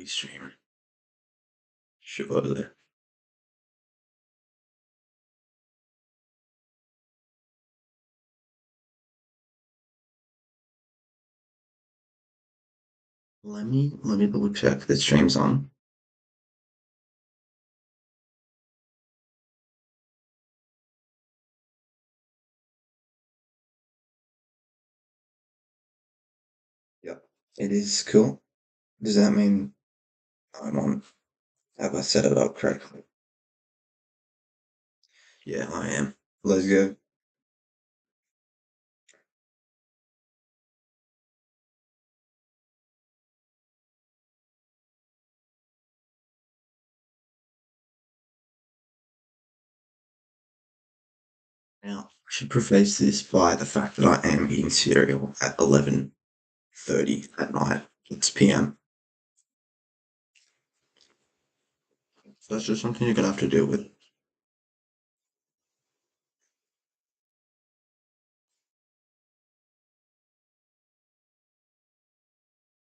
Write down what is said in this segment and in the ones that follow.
stream. Surely. Let me double check the stream's on. Yep. It is cool. Does that mean I'm on? Have I set it up correctly? Yeah, I am. Let's go. Now, I should preface this by the fact that I am eating cereal at 11:30 at night. It's PM. So that's just something you're gonna have to deal with.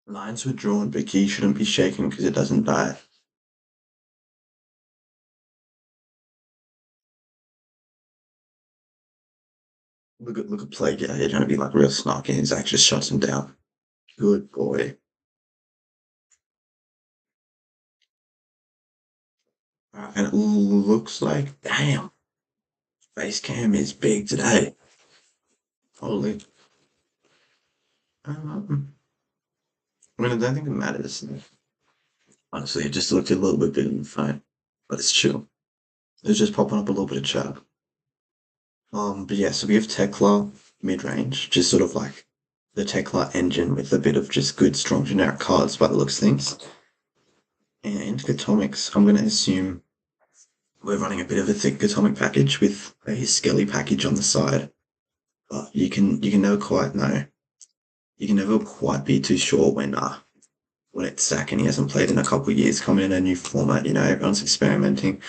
Lines were drawn, but key shouldn't be shaken because it doesn't die. Look at Plague. Yeah, you're gonna be like real snarky, and Zach just shuts him down. Good boy. And it looks like, damn, face cam is big today. Holy. I mean, I don't think it matters. Honestly, it just looked a little bit bigger than the phone, but it's chill. It's just popping up a little bit of chat. But yeah, so we have Tekla mid-range, just sort of like the Tekla engine with a bit of just good, strong generic cards by the looks of things. And Atomics, I'm going to assume we're running a bit of a thick Atomic package with a Skelly package on the side. But you can never quite know. You can never quite be too sure when it's ZACK and he hasn't played in a couple of years, coming in a new format, everyone's experimenting.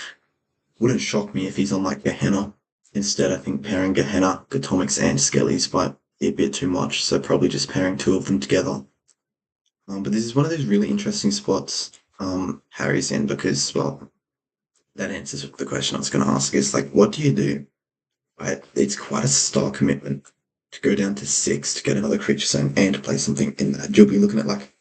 Wouldn't shock me if he's on like Gehenna. Instead, I think pairing Gehenna, Gatomics, and Skellies might be a bit too much, so probably just pairing two of them together. But this is one of those really interesting spots Harry's in because, well, that answers the question I was going to ask is like, what do you do? Right? It's quite a star commitment to go down to 6 to get another creature zone and to play something in that. You'll be looking at like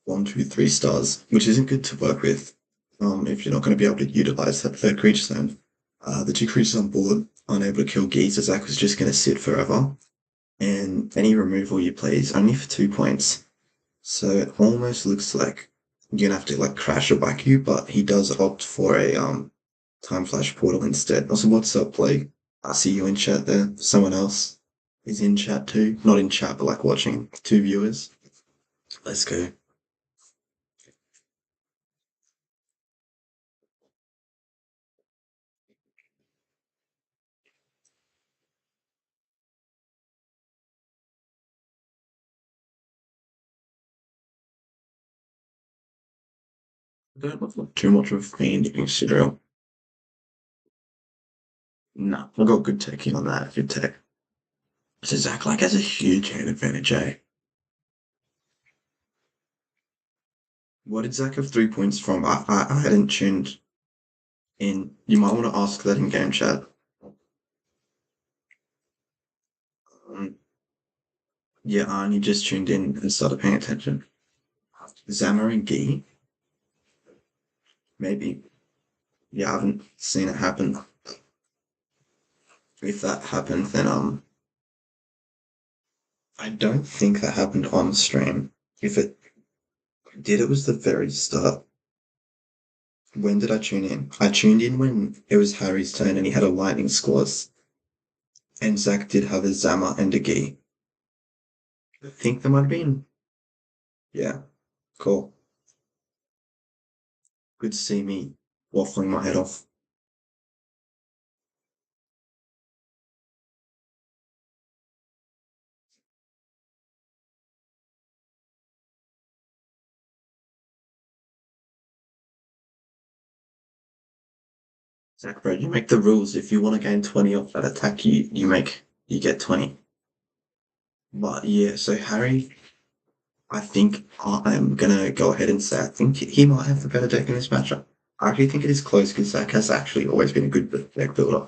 1, 2, 3 stars, which isn't good to work with if you're not going to be able to utilize that third creature zone. The two creatures on board aren't able to kill Geese, as Zach was just going to sit forever. And any removal you play is only for 2 points. So it almost looks like you're going to have to like crash or back you, but he does opt for a Time Flash Portal instead. Also, what's up, Blake? I see you in chat there. Someone else is in chat too. Not in chat, but like watching. Two viewers. Let's go. Don't look like too much of a fiend eating cereal. No, I've got good tech on that. Good tech. So Zach like has a huge hand advantage, eh? What did Zach have 3 points from? I hadn't tuned in. You might want to ask that in game chat. Um, yeah, I only just tuned in and started paying attention. Zammer and Gee, maybe. Yeah, I haven't seen it happen. If that happened, then I don't think that happened on stream. If it did, it was the very start. When did I tune in? I tuned in when it was Harry's turn and he had a lightning squads. And Zach did have a Zama and a Gi. I think there might have been. Yeah, cool. Good to see me waffling my head off. Zach, bro, you make the rules. If you want to gain 20 off that attack, you get 20. But yeah, so Harry I think I'm gonna go ahead and say I think he might have the better deck in this matchup. I actually think it is close because Zach has actually always been a good deck builder,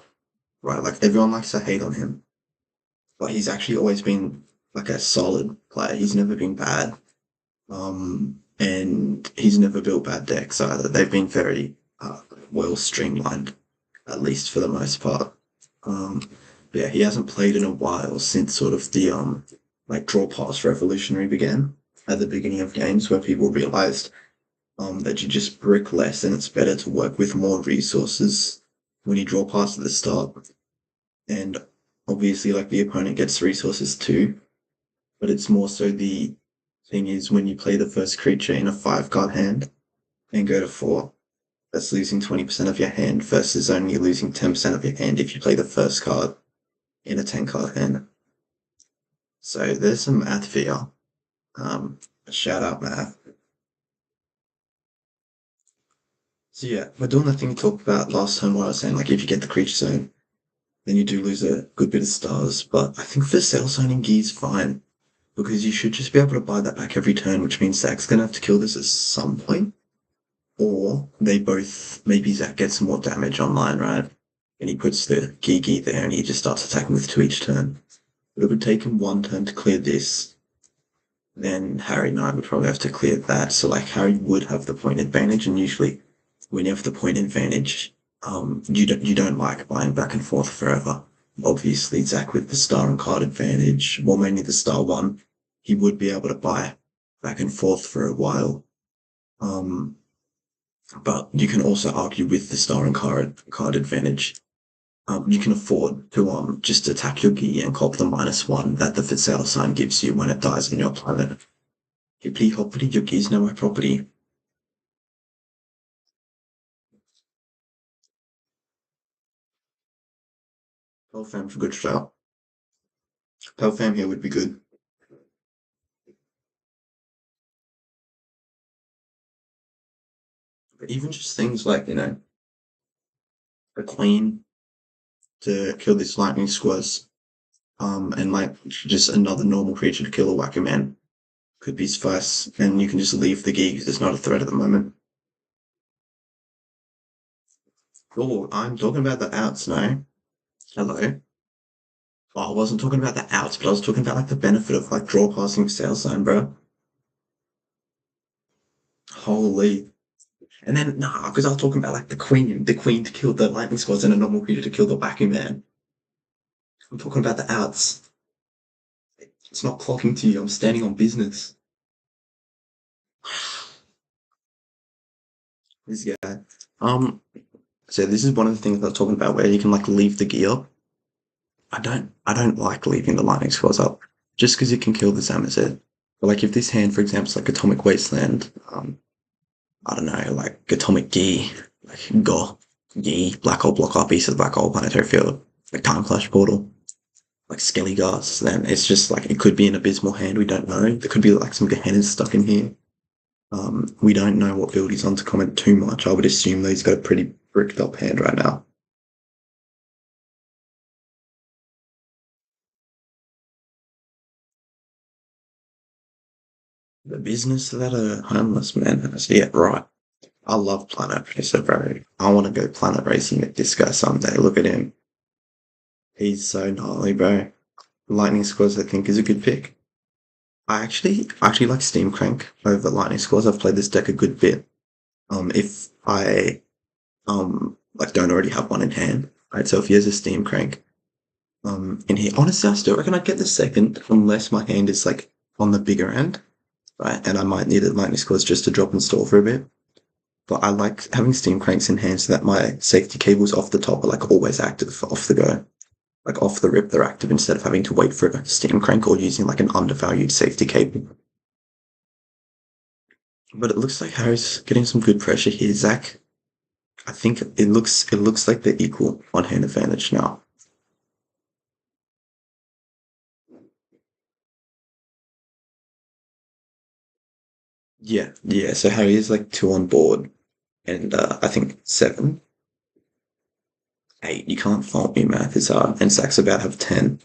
right? Like everyone likes to hate on him, but he's actually always been like a solid player. He's never been bad, and he's never built bad decks either. They've been very well streamlined, at least for the most part. Um, yeah, he hasn't played in a while since sort of the like draw pass revolutionary began at the beginning of games, where people realized that you just brick less and it's better to work with more resources when you draw past at the start. And obviously, like the opponent gets resources too, but it's more so the thing is when you play the first creature in a 5 card hand and go to 4, that's losing 20% of your hand versus only losing 10% of your hand if you play the first card in a 10 card hand. So there's some math for you. Shout out math. So yeah, we're doing the thing we talked about last time where I was saying like if you get the creature zone, then you do lose a good bit of stars. But I think for cell zoning gear's fine because you should just be able to buy that back every turn, which means Zach's gonna have to kill this at some point. Or they both maybe Zach gets more damage online, right? And he puts the Gigi there and he just starts attacking with 2 each turn. But it would take him 1 turn to clear this. Then Harry Knight would probably have to clear that. So like Harry would have the point advantage, and usually when you have the point advantage, you don't like buying back and forth forever. Obviously, Zach with the star and card advantage, well mainly the star one, he would be able to buy back and forth for a while. Um, but you can also argue with the star and card advantage. You can afford to just attack your Gi and cop the -1 that the Fitzel sign gives you when it dies on your planet. Hippity hoppity, your Gi's now my property. Pelfam for good shout. Pelfam here would be good. But even just things like, a queen to kill this lightning squares, and like just another normal creature to kill a wacky man could be suffice, and you can just leave the Gi because it's not a threat at the moment. Oh, I'm talking about the outs now. Hello. Well, I wasn't talking about the outs, but I was talking about like the benefit of like draw passing sales zone, bro. Holy. And then nah, because I was talking about like the queen to kill the lightning squads and a normal creature to kill the wacky man. I'm talking about the outs. It's not clocking to you. I'm standing on business. This guy. Um, so this is one of the things I was talking about where you can like leave the gear. I don't like leaving the lightning squads up just because it can kill the Zamazet. But like if this hand, for example, is like Atomic Wasteland, I don't know, like Atomic Gi, like Go, Gi, Black Hole Block Up, East of the Black Hole, Planetary Field, like Time Clash Portal, like Skelly Gas, then it's just like it could be an abysmal hand, we don't know. There could be like some good hands stuck in here. We don't know what build he's on to comment too much. I would assume that he's got a pretty bricked up hand right now. The business that a homeless man has. Yeah, right. I love Planet Racer, bro. I want to go planet racing with this guy someday. Look at him. He's so gnarly, bro. Lightning Squads, I think, is a good pick. I actually like Steam Crank over Lightning Squads. I've played this deck a good bit. If I like don't already have one in hand, right? So if he has a Steam Crank, in here, honestly, I still reckon I'd get the second unless my hand is like on the bigger end, right? And I might need a Lightning Squads just to drop and stall for a bit. But I like having Steam Cranks in hand so that my safety cables off the top are like always active off the go. Like off the rip, they're active instead of having to wait for a Steam Crank or using like an undervalued safety cable. But it looks like Harry's getting some good pressure here. Zach, I think it looks like they're equal on hand advantage now. Yeah, yeah. So Harry is like 2 on board, and I think 7, 8. You can't fault me, math is hard. And Zach's about to have 10.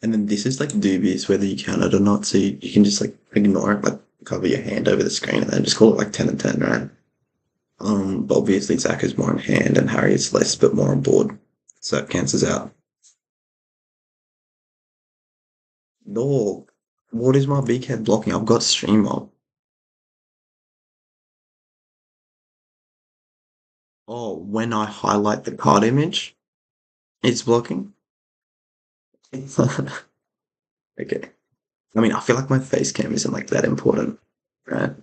And then this is like dubious whether you count it or not, so you can just like ignore it. Like cover your hand over the screen and then just call it like 10 and 10, right? But obviously Zach is more in hand and Harry is less but more on board. So it cancels out. Dog, what is my big head blocking? I've got stream up. Oh, when I highlight the card image, it's blocking. Okay. I mean, I feel like my face cam isn't like that important, right?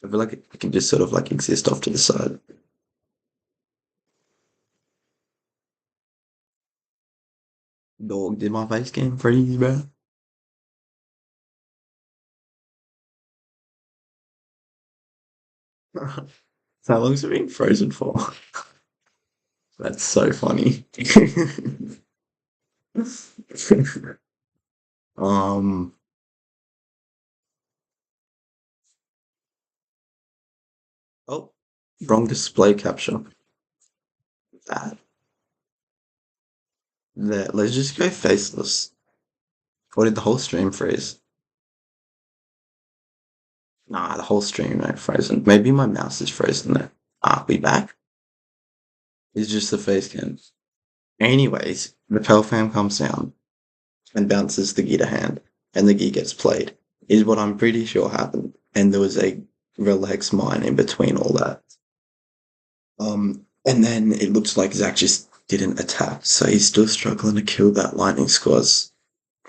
I feel like it can just sort of like exist off to the side. Dog, did my face cam freeze, bro? How long's it been frozen for? That's so funny. um, oh, wrong display capture. That. There, let's just go faceless. Or did the whole stream freeze? Nah, the whole stream ain't frozen. Maybe my mouse is frozen there. Ah, we back? It's just the face cam. Anyways, the Pel Fam comes down and bounces the gi to hand, and the gi gets played, is what I'm pretty sure happened. And there was a relax mine in between all that. And then it looks like Zach just didn't attack, so he's still struggling to kill that lightning squads,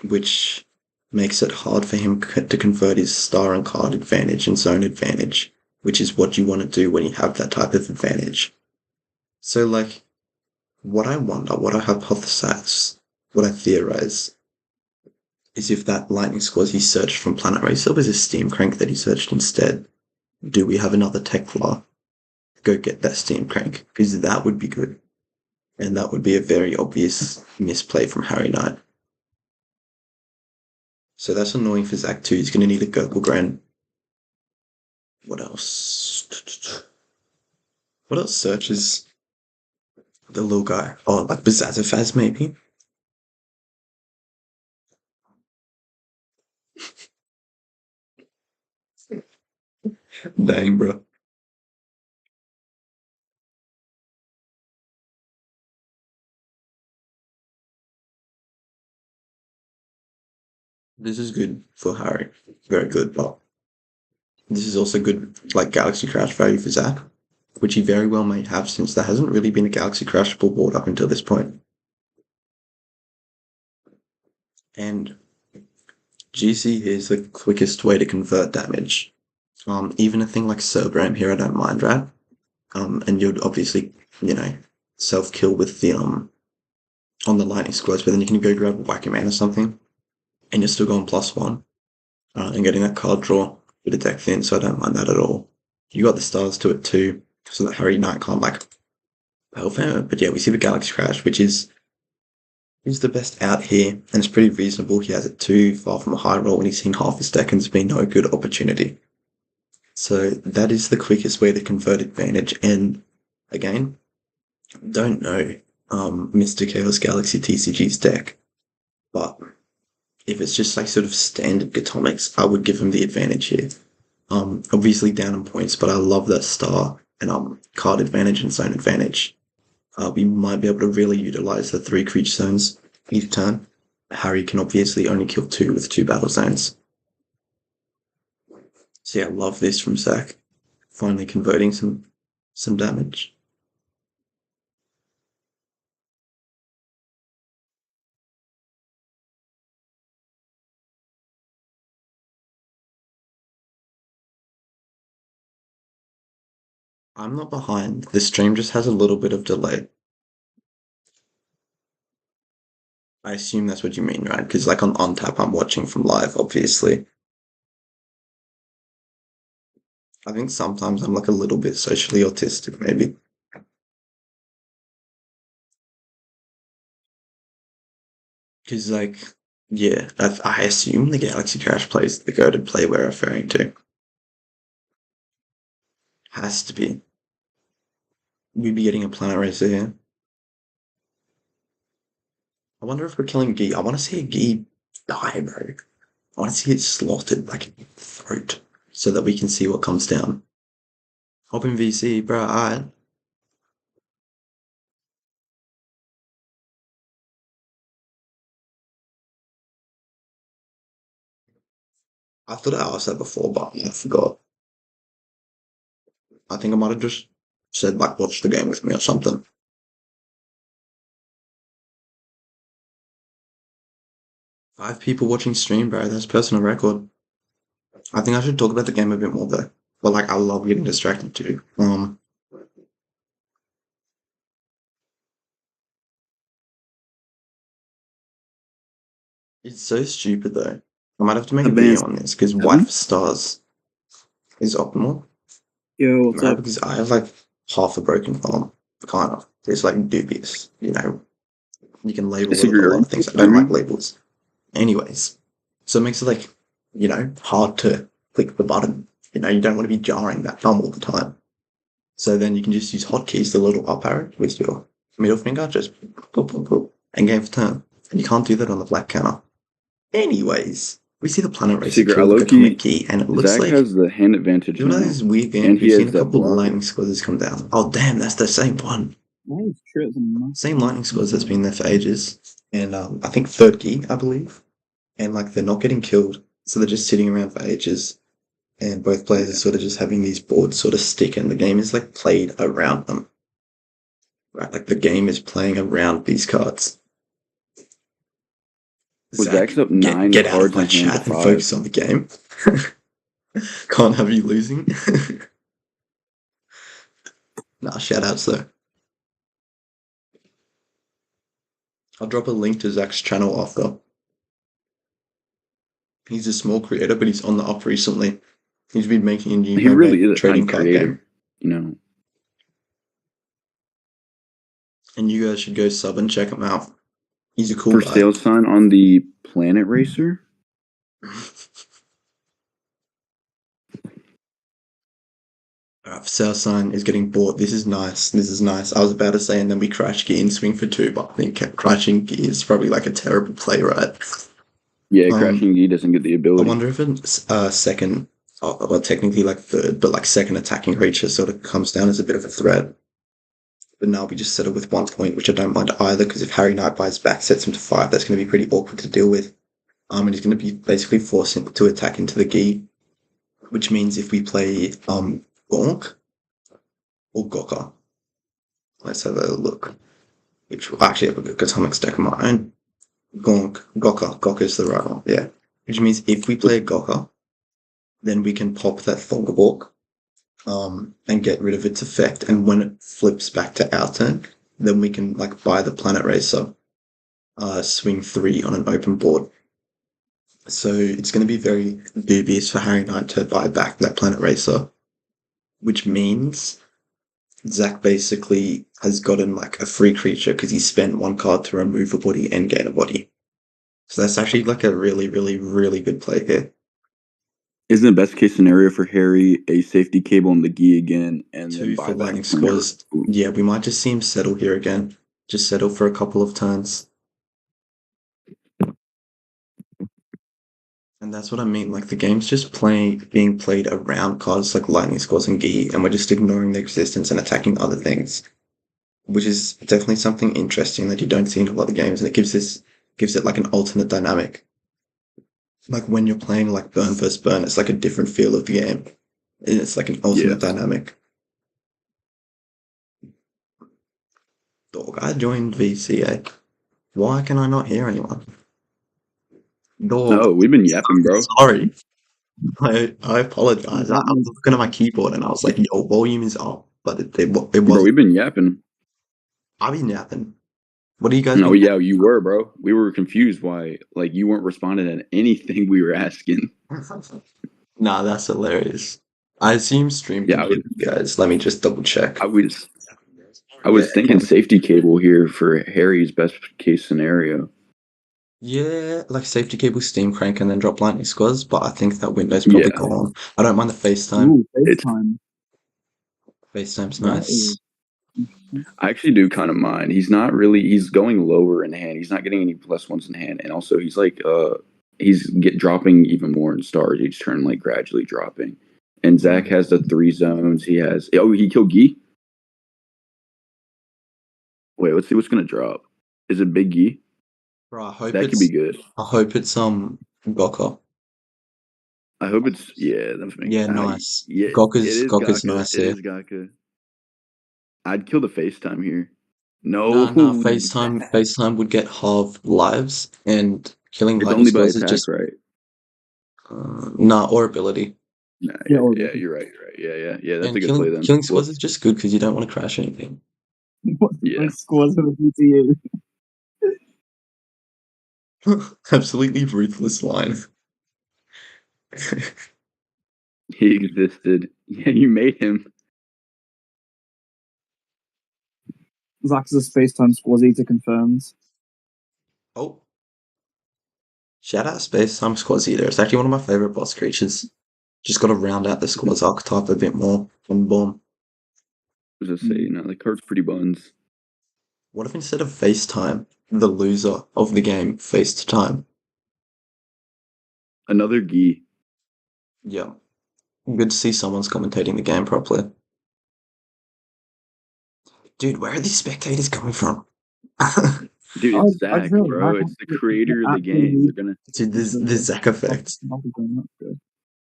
which makes it hard for him to convert his star and card advantage and zone advantage, which is what you want to do when you have that type of advantage. So, like, what I wonder, what I hypothesize, what I theorize, is if that lightning squads he searched from Planet Racer was a Steam Crank that he searched instead. Do we have another Tekla? Go get that Steam Crank, because that would be good. And that would be a very obvious misplay from HARRYKNIGHT. So that's annoying for Zach too. He's going to need a Gurgle Gren. What else? What else searches the little guy? Oh, like Bazazafaz maybe? Dang, bro. This is good for Harry. Very good, but this is also good, like Galaxy Crash value for Zach, which he very well may have since there hasn't really been a Galaxy Crashable board up until this point. And GC is the quickest way to convert damage. Even a thing like Cerbram here, I don't mind, right? And you'd obviously, you know, self kill with the on the lightning squads, but then you can go grab a Wacky Man or something, and you're still going +1, and getting that card draw with a deck thin, so I don't mind that at all. You got the stars to it too, so that HARRYKNIGHT can't like Hellfire. But yeah, we see the Galaxy Crash, which is the best out here, and it's pretty reasonable. He has it too far from a high roll, and he's seen half his deck, and it's been no good opportunity. So that is the quickest way to convert advantage. And again, don't know Mr. Chaos Galaxy TCG's deck, but if it's just like sort of standard Gatomics, I would give him the advantage here. Obviously down in points, but I love that star and card advantage and zone advantage. We might be able to really utilize the 3 creature zones each turn. Harry can obviously only kill 2 with 2 battle zones. So yeah, I love this from Zach. Finally converting some damage. I'm not behind. The stream just has a little bit of delay. I assume that's what you mean, right? Because like on tap, I'm watching from live, obviously. I think sometimes I'm like a little bit socially autistic, maybe. Because like, yeah, I assume the Galaxy Crash plays the goated play we're referring to. Has to be. We'd be getting a Planet Racer here. I wonder if we're killing Gi. I want to see a Gi die, bro. I want to see it slotted like in your throat so that we can see what comes down. Hop in VC, bro. Alright. I thought I asked that before, but I forgot. I think I might have just said like watch the game with me or something. 5 people watching stream, bro. That's personal record. I think I should talk about the game a bit more though. But like I love getting distracted too. It's so stupid though. I might have to make a video on this because white for stars is optimal. Yo, what's Right, up? because I have like half a broken thumb, kind of. It's like dubious, you know. You can label it with a lot of things. I don't like labels. Anyways, so it makes it like, you know, hard to click the button. You know, you don't want to be jarring that thumb all the time. So then you can just use hotkeys, the little up arrow with your middle finger, just boop, boop, boop, and game for turn. And you can't do that on the black counter. Anyways, we see the planet racer kill the atomic key, and it looks ZACK like has the hand advantage. you know this weird game. And We've seen a that couple of block. lightning squads come down. Oh damn, that's the same one. Same lightning squads that's been there for ages. And I think third key, I believe. And like they're not getting killed, so they're just sitting around for ages. And both players are sort of just having these boards sort of stick, and the game is like played around them. Right, like the game is playing around these cards. Well, Zack's up 9 get out of cards my in hand chat to and 5. focus on the game. Can't have you losing. Nah, shout outs though. I'll drop a link to Zach's channel after. He's a small creator, but he's on the up recently. He's been making a new trading card game. You know. And you guys should go sub and check him out. He's a cool For guy. sale sign on the Planet Racer? For sale sign is getting bought. This is nice. This is nice. I was about to say, and then we crash gear and swing for 2, but I think crashing gear is probably like a terrible play, right? Yeah, crashing gear doesn't get the ability. I wonder if it's second, well, technically like third, but like second attacking creature sort of comes down as a bit of a threat. But now we just settle with 1 point, which I don't mind either, because if Harry Knight buys back, sets him to 5, that's going to be pretty awkward to deal with. And he's going to be basically forcing to attack into the gi, which means if we play Gonk or Gokka, let's have a look. Which will actually have a good atomic stack of my own. Gokka is the right one, yeah. Which means if we play a Gokka, then we can pop that Thunderborg and get rid of its effect, and when it flips back to our turn, then we can like buy the Planet Racer, swing 3 on an open board. So it's going to be very dubious for Harry Knight to buy back that Planet Racer, which means Zack basically has gotten like a free creature because he spent 1 card to remove a body and gain a body. So that's actually like a really, really, really good play here. Isn't the best case scenario for Harry a safety cable on the gi again and 2 then buy for lightning scores? Yeah, we might just see him settle here again. Just settle for a couple of turns. And that's what I mean. Like the game's just being played around cards like lightning scores and gi, and we're just ignoring their existence and attacking other things, which is definitely something interesting that you don't see in a lot of games, and it gives it like an alternate dynamic. Like when you're playing like burn versus burn, it's like a different feel of the game. It's like an alternate dynamic. Dog, I joined VCA. Why can I not hear anyone? Dog. No, we've been yapping, bro. Sorry. I apologize. I was looking at my keyboard and I was like, yo, volume is up. But it wasn't. Bro, we've been yapping. I've been yapping. What are you guys? No, yeah, you were, bro. We were confused why, like, you weren't responding to anything we were asking. Nah, that's hilarious. I assume stream. Yeah, guys. Let me just double check. I was thinking safety cable here for Harry's best case scenario. Yeah, like safety cable, steam crank, and then drop lightning squads. But I think that window's probably gone. I don't mind the FaceTime. Ooh, FaceTime. FaceTime's nice. I actually do kind of mind. He's going lower in hand. He's not getting any +1s in hand, and also he's like he's dropping even more in stars each turn, like gradually dropping. And ZACK has the 3 zones. He killed Gee. Wait, let's see what's gonna drop. Is it Big Gee? Bro, I hope That could be good. it's Gokka. I hope it's That's me. Yeah, nice. Yeah, it is Gokka's Gaka. nice It here. is Gaka. I'd kill the FaceTime here. Nah, No, Zach. FaceTime would get halved lives, and killing It's higher only by scores is attack, just right? nah, or ability. Nah, Yeah, yeah, you're right. You're right. Yeah. That's And a good play then. killing scores Whoops. is just good because you don't want to crash anything. What Yeah. scores for the GTU? Absolutely ruthless line. He existed. Yeah, you made him. Zack's a space-time squaz eater confirms. Oh. Shout out Space Time Squaz Eater. It's actually one of my favorite boss creatures. Just got to round out the Squaz archetype a bit more. And boom. I was just saying, the card's pretty buns. What if instead of FaceTime, the loser of the game faced time? Another Gee. Yeah. Good to see someone's commentating the game properly. Dude, where are these spectators coming from? Dude, it's Zach, feel bro. like It's the creator of the game. They're gonna. Dude, this ZACK effect.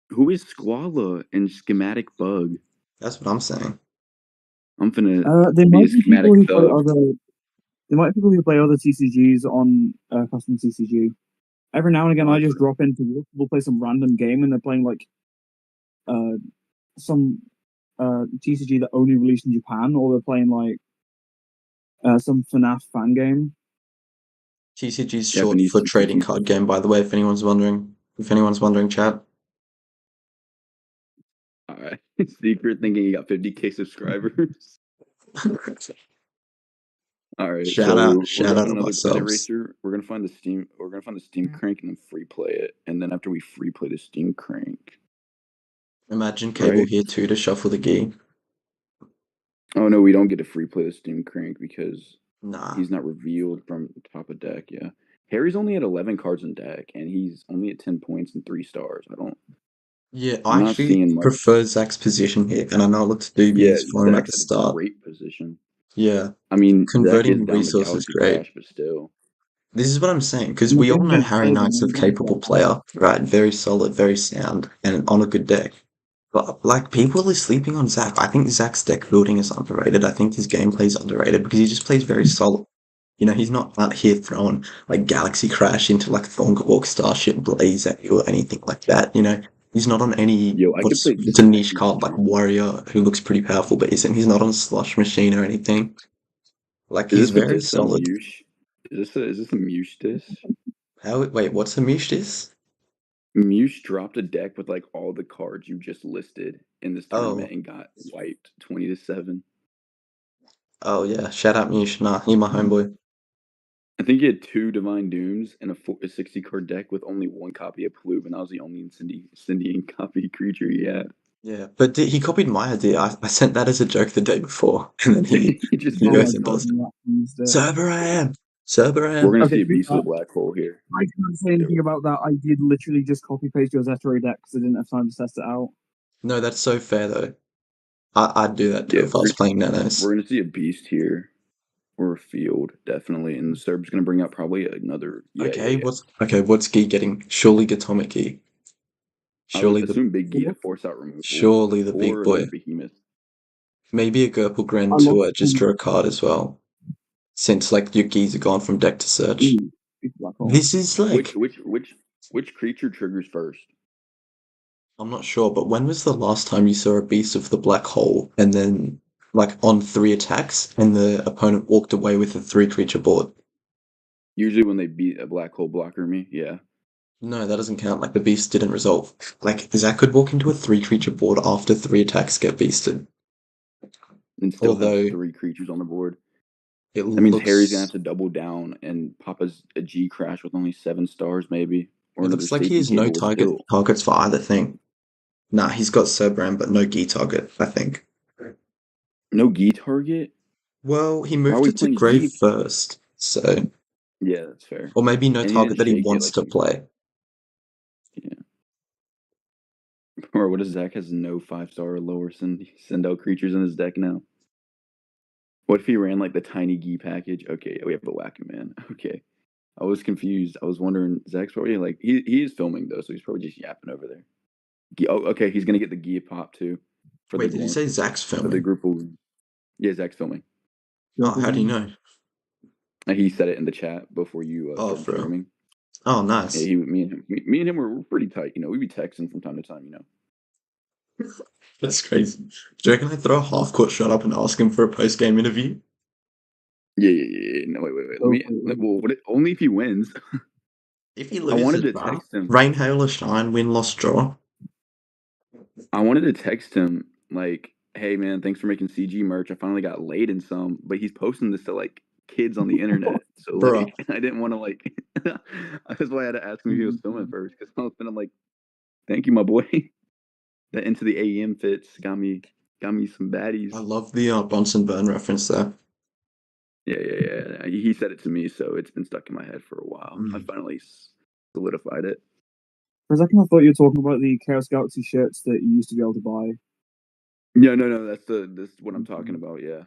Who is Squala and Schematic Bug? That's what I'm saying. I'm finna there be might a be people schematic who play thug. There might be people who play other TCGs on custom TCG. Every now and again, I just drop into we'll play some random game, and they're playing like some TCG that only released in Japan, or they're playing like some FNAF fan game. TCG is short Japanese for trading TCG. card game, by the way, if anyone's wondering. Chat. Alright. Secret thinking he got 50K subscribers. Alright, Shout so we're out dropping of another planet ourselves. racer. We're gonna find the Steam crank and then free play it. And then after we free play the Steam crank. Imagine Cable Right. here too to shuffle the gi. Oh no, we don't get to free play the Steam crank because Nah. he's not revealed from top of deck, yeah. Harry's only at 11 cards in deck, and he's only at 10 points and 3 stars. Yeah, I'm I not actually seeing much. prefer Zach's position here, and I know it looked dubious for him at the Zach's at a start. great position. Yeah, I mean, Zach converting is down the resources Galaxy great. Crash, but still. This is what I'm saying, because And the we all game know against Harry Cable, Knight's a capable player, right? Very solid, very sound, and on a good deck. But like people are sleeping on Zach. I think Zach's deck building is underrated. I think his gameplay is underrated because he just plays very solid. You know, he's not out here throwing like Galaxy Crash into like Thornwalk Starship Blaze at you or anything like that. You know, he's not on any Yo, I could play it's a Zach niche in card like stream. Warrior who looks pretty powerful but isn't. He's not on Slush Machine or anything. Like Is he's this a very diss on solid. Mush? Is this a Mush diss? Wait, what's a Mish diss? Mush dropped a deck with like all the cards you just listed in this tournament Oh, and got wiped 20-7. oh yeah. Shout out Mish. Nah, he my homeboy. I think he had 2 Divine Dooms and a 60 card deck with only 1 copy of Plube, and that was the only Incendian copy creature he had. Yeah, but he copied my idea. I sent that as a joke the day before, and then He just he oh did my goes it. and god, does it. that. Cerberam! Cerberam! We're gonna Okay, see a beast of the black hole here. I can't say anything about that. I did literally just copy paste your Zetero deck because I didn't have time to test it out. No, that's so fair though. I'd do that too Yeah, if I was playing Nanos. we're gonna see a beast here. Or a field, definitely. And the Serb's gonna bring out probably another What's Gi getting? Surely Gatomic Gi. I would Surely the assume Big G to force out removal. surely the big Or another boy. behemoth. Maybe a Gerpel I Grand love Tour just draw a card as well. Since like your Gis are gone from deck to search. black hole. This is like Which creature triggers first? I'm not sure, but when was the last time you saw a Beast of the Black Hole and then like on 3 attacks and the opponent walked away with a 3 creature board? Usually when they beat a black hole blocker me, yeah. No, that doesn't count. Like the beast didn't resolve. Like Zach could walk into a 3 creature board after 3 attacks get beasted. And still have Although 3 creatures on the board. it That means Harry's gonna looks have to double down and pop a G crash with only 7 stars, maybe. Or it another looks like he safety has no cable with still. targets for either thing. Nah, he's got Cerberam, but no Gi target, I think. No G target? Well, he Why are moved we it to playing grave G? first, so Yeah, that's fair. or maybe no And he didn't target that he shake it wants like to play. Or what if Zach has no 5-star or lower Sindel creatures in his deck now? What if he ran like the tiny Gi package? Okay, we have a Wacky Man. Okay. I was confused. I was wondering, Zach's probably like he is filming though, so he's probably just yapping over there. Oh, okay, he's gonna get the Gia pop too for Wait, did you say the Zach's for the filming? group. Yeah, Zach's filming. Oh, how do you know? He said it in the chat before you Oh, started for real? streaming. Oh, Yeah, nice. me and him were pretty tight. You know, we'd be texting from time to time. You know. That's crazy. Do you reckon I throw a half-court shot up and ask him for a post-game interview? Yeah. No, wait. Well, only if he wins. If he I wanted loses, to bro. text him. Rain, hail, or shine, win, loss, draw. I wanted to text him like, "Hey man, thanks for making CG merch. I finally got laid in some." But he's posting this to like kids on the internet, so Bro. like I didn't want to like. That's why I had to ask him if he was filming first because I was gonna like, "Thank you, my boy." That Into the AEM fits got me some baddies. I love the Bronson Burn reference there. Yeah. He said it to me, so it's been stuck in my head for a while. I finally solidified it. For a second, I thought you were talking about the Chaos Galaxy shirts that you used to be able to buy. Yeah, no, that's what I'm talking about. Yeah.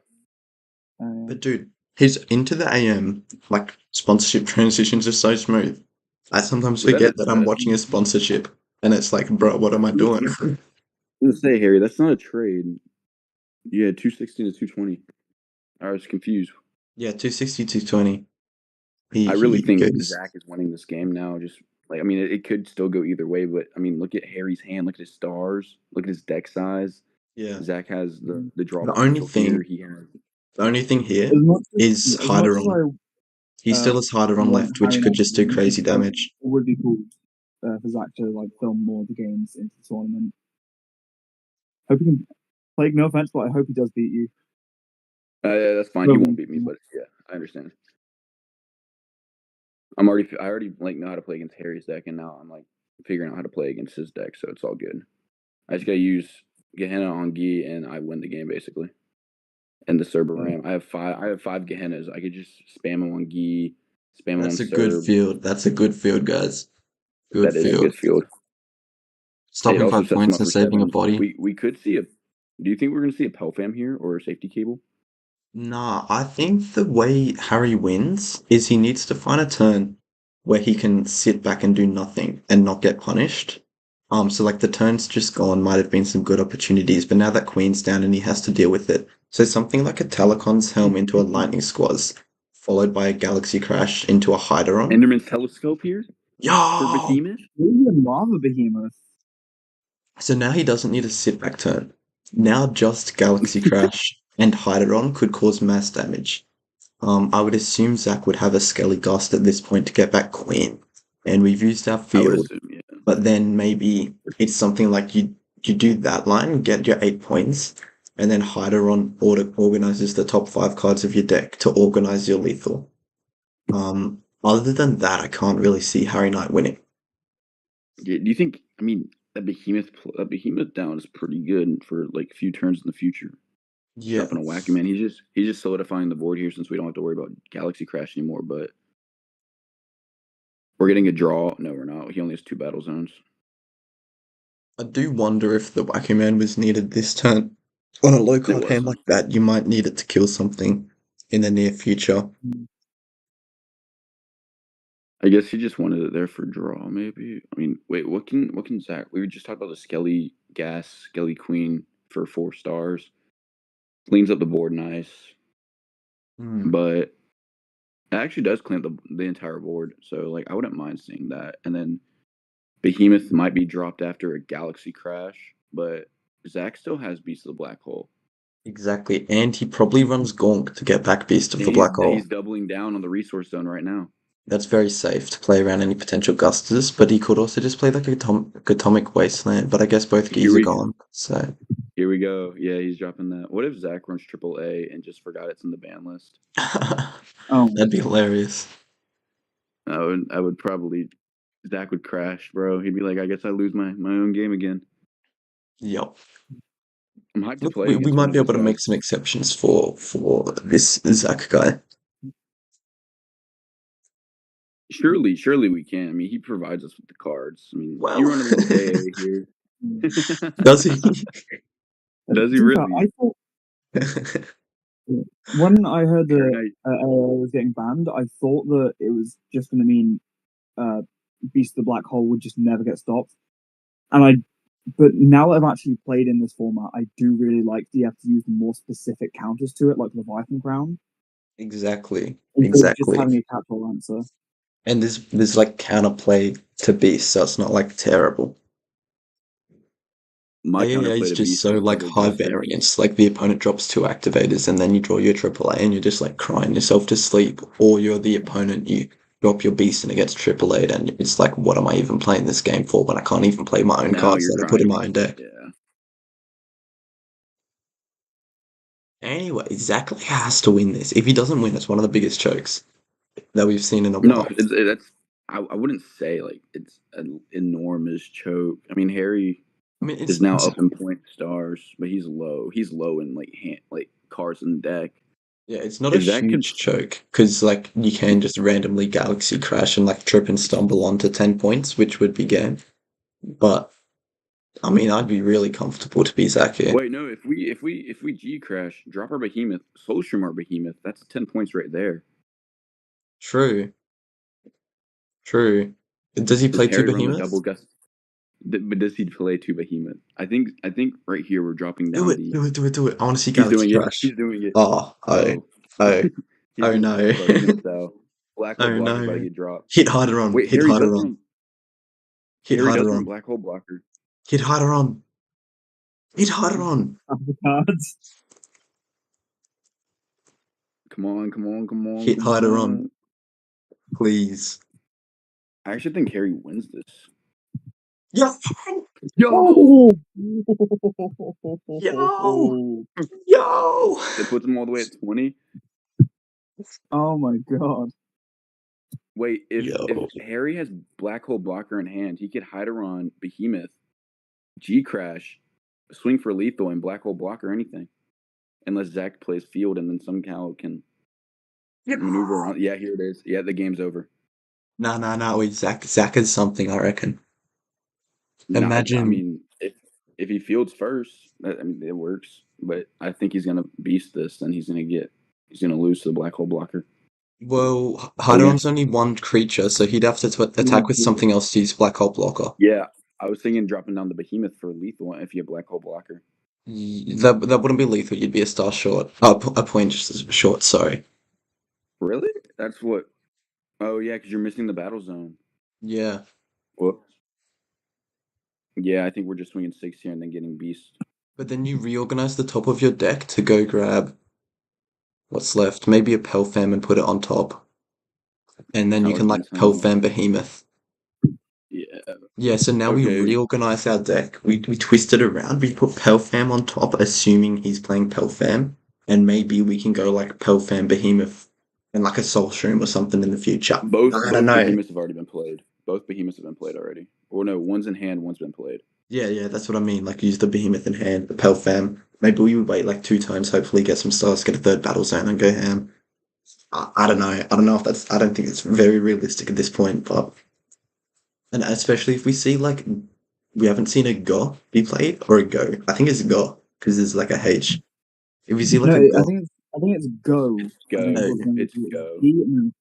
But dude, his Into the AM like sponsorship transitions are so smooth. I sometimes forget that I'm watching a sponsorship, and it's like, bro, what am I doing? Let's say, Harry, that's not a trade. Yeah, 260 to 220. I was confused. Yeah, 260, 220. I really He think goes. Zach is winning this game now. Just like I mean, it could still go either way, but I mean, look at Harry's hand. Look at his stars. Look at his deck size. Yeah. Zach has the draw The only potential here. thing, the only thing here As much is as much as Hyderon. He still has Hyderon want left, which Harry could Knight just to do win, crazy damage. it would be cool for Zach to like film more of the games into the tournament. Hope he can. Like, no offense, but I hope he does beat you. Yeah, that's fine. He won't beat me, but yeah, I understand. I already like know how to play against Harry's deck, and now I'm like figuring out how to play against his deck, so it's all good. I just gotta use Gehenna on Gi, and I win the game basically. And the Cerberam, I have five Gehennas. I could just spam them on Gi, spam them on That's a good Cerb. field. That's a good field, guys. Good That is a field. good field. Stopping 5 points and saving a body. We could see a. Do you think we're gonna see a Pelfam here or a safety cable? Nah, I think the way Harry wins is he needs to find a turn where he can sit back and do nothing and not get punished. So like the turn's just gone, might have been some good opportunities, but now that Queen's down and he has to deal with it. So something like a Telecon's Helm into a Lightning Squaz, followed by a Galaxy Crash into a Hyderon. Enderman's Telescope here? Yo! For Behemoth? Maybe a Lava Behemoth. So now he doesn't need a sit back turn. Now just Galaxy Crash and Hyderon could cause mass damage. I would assume Zach would have a Skelly Gust at this point to get back Queen, and we've used our I would field. assume, yeah. But then maybe it's something like you do that line, get your 8 points, and then Hyderon organizes the top 5 cards of your deck to organize your lethal. Other than that, I can't really see Harry Knight winning. Yeah, do you think? I mean, that Behemoth down is pretty good for like a few turns in the future. Yeah. Dropping a Wacky Man, he's just solidifying the board here since we don't have to worry about Galaxy Crash anymore. But we're getting a draw. No, we're not. He only has 2 battle zones. I do wonder if the Wacky Man was needed this turn. On a low card hand like that, you might need it to kill something in the near future. I guess he just wanted it there for draw, maybe. I mean, wait, what can Zach? We were just talking about the Skelly Gas, Skelly Queen for 4 stars. Cleans up the board nice. But it actually does clean up the entire board. So like I wouldn't mind seeing that. And then Behemoth might be dropped after a Galaxy Crash, but Zach still has Beast of the Black Hole. Exactly, and he probably runs Gonk to get back Beast of the Black Hole. He's doubling down on the resource zone right now. That's very safe to play around any potential Gustas, but he could also just play like a Atomic Wasteland, but I guess both keys are gone, so... Here we go. Yeah, he's dropping that. What if Zach runs AAA and just forgot it's in the ban list? That'd be hilarious. I would probably... Zach would crash, bro. He'd be like, I guess I lose my own game again. Yep. I'm hyped to play. We might be able to make some exceptions for this Zach guy. Surely we can. I mean, he provides us with the cards. I mean, you run a little AA here. Does he? Does he To be fair, really? I thought when I heard Harry that Knight. was getting banned, I thought that it was just going to mean Beast of the Black Hole would just never get stopped. But now that I've actually played in this format, I do really like that you have to use more specific counters to it, like Leviathan Crown, Exactly. instead of just Exactly. having a catch-all answer. And there's like counterplay to Beast, so it's not like terrible. My AAA counterplay is to just Beast so is like Double high Gusted. variance. Like the opponent drops 2 activators and then you draw your AAA and you're just like crying yourself to sleep, or you're the opponent, you drop your beast and it gets AAA'd and it's like, what am I even playing this game for when I can't even play my own Now cards you're that I put in crying. my own deck? Yeah. Anyway, ZACK has to win this. If he doesn't win, it's one of the biggest chokes that we've seen in a No, while. that's. I wouldn't say like it's an enormous choke. I mean, Harry I mean, is now up in point stars, but he's low. He's low in like cards in the deck. yeah, it's not a If that could, huge choke because like you can just randomly Galaxy Crash and like trip and stumble onto 10 points, which would be game. But I mean, I'd be really comfortable to be ZACK here. wait, no. If we G crash, drop our behemoth, soul stream our behemoth. That's 10 points right there. True. True. Does he Does play 2 Harry run the double behemoths? gust? But does he play 2 behemoth? I think right here we're dropping Do down it, the. do it, do it, do it. I want to see He's Galaxy doing it. Crash. He's doing it. Oh, oh, Oh, oh, oh he's no. gonna sell. Black hole Oh blocker about to no. get dropped. Hit Hyderon. Wait, Hit Hyderon. Hit Harry does run Hyderon. black hole blocker. Hit Hyderon. Hit Hyderon. The cards. Come on, come on, come on, Hit come Hyderon. on. Please. I actually think Harry wins this. Yo! Yo! Yo! Yo! That puts him all the way at 20. Oh my god. Wait, if Yo. Harry has black hole blocker in hand, he could Hyderon, Behemoth, G Crash, swing for lethal, and black hole blocker anything. Unless Zach plays field and then somehow can maneuver around. Yeah, here it is. Yeah, the game's over. No. Wait, ZACK is something, I reckon. No, I Imagine. mean, if he fields first, I mean, it works. But I think he's gonna beast this, and he's gonna lose to the black hole blocker. Well, Hyderon's only 1 creature, so he'd have to attack with something else to use Black Hole Blocker. Yeah, I was thinking dropping down the behemoth for lethal if you have black hole blocker. That wouldn't be lethal. You'd be a star short. A point short. Sorry. Really? That's what. Oh yeah, because you're missing the battle zone. Yeah. Whoops. Yeah, I think we're just swinging 6 here and then getting beast. But then you reorganize the top of your deck to go grab what's left. Maybe a Pelfam and put it on top. And then you can like Pelfam Behemoth. Yeah. Yeah, so now we reorganize our deck. We twist it around. We put Pelfam on top, assuming he's playing Pelfam. And maybe we can go like Pelfam Behemoth and like a Soul Shroom or something in the future. Both I don't know. behemoths have already been played. Both behemoths have been played already. Or no, one's in hand, one's been played. Yeah, that's what I mean. Like, use the Behemoth in hand, the Pelfam. Maybe we would wait like 2 times, hopefully get some stars, get a 3rd battle zone, and go ham. I don't know. I don't know if that's. I don't think it's very realistic at this point, but. And especially if we see, like, we haven't seen a Go be played, or a Go. I think it's Go, because there's like a H. If we see like a Go. I think it's Go. It's Go. It's Go. G and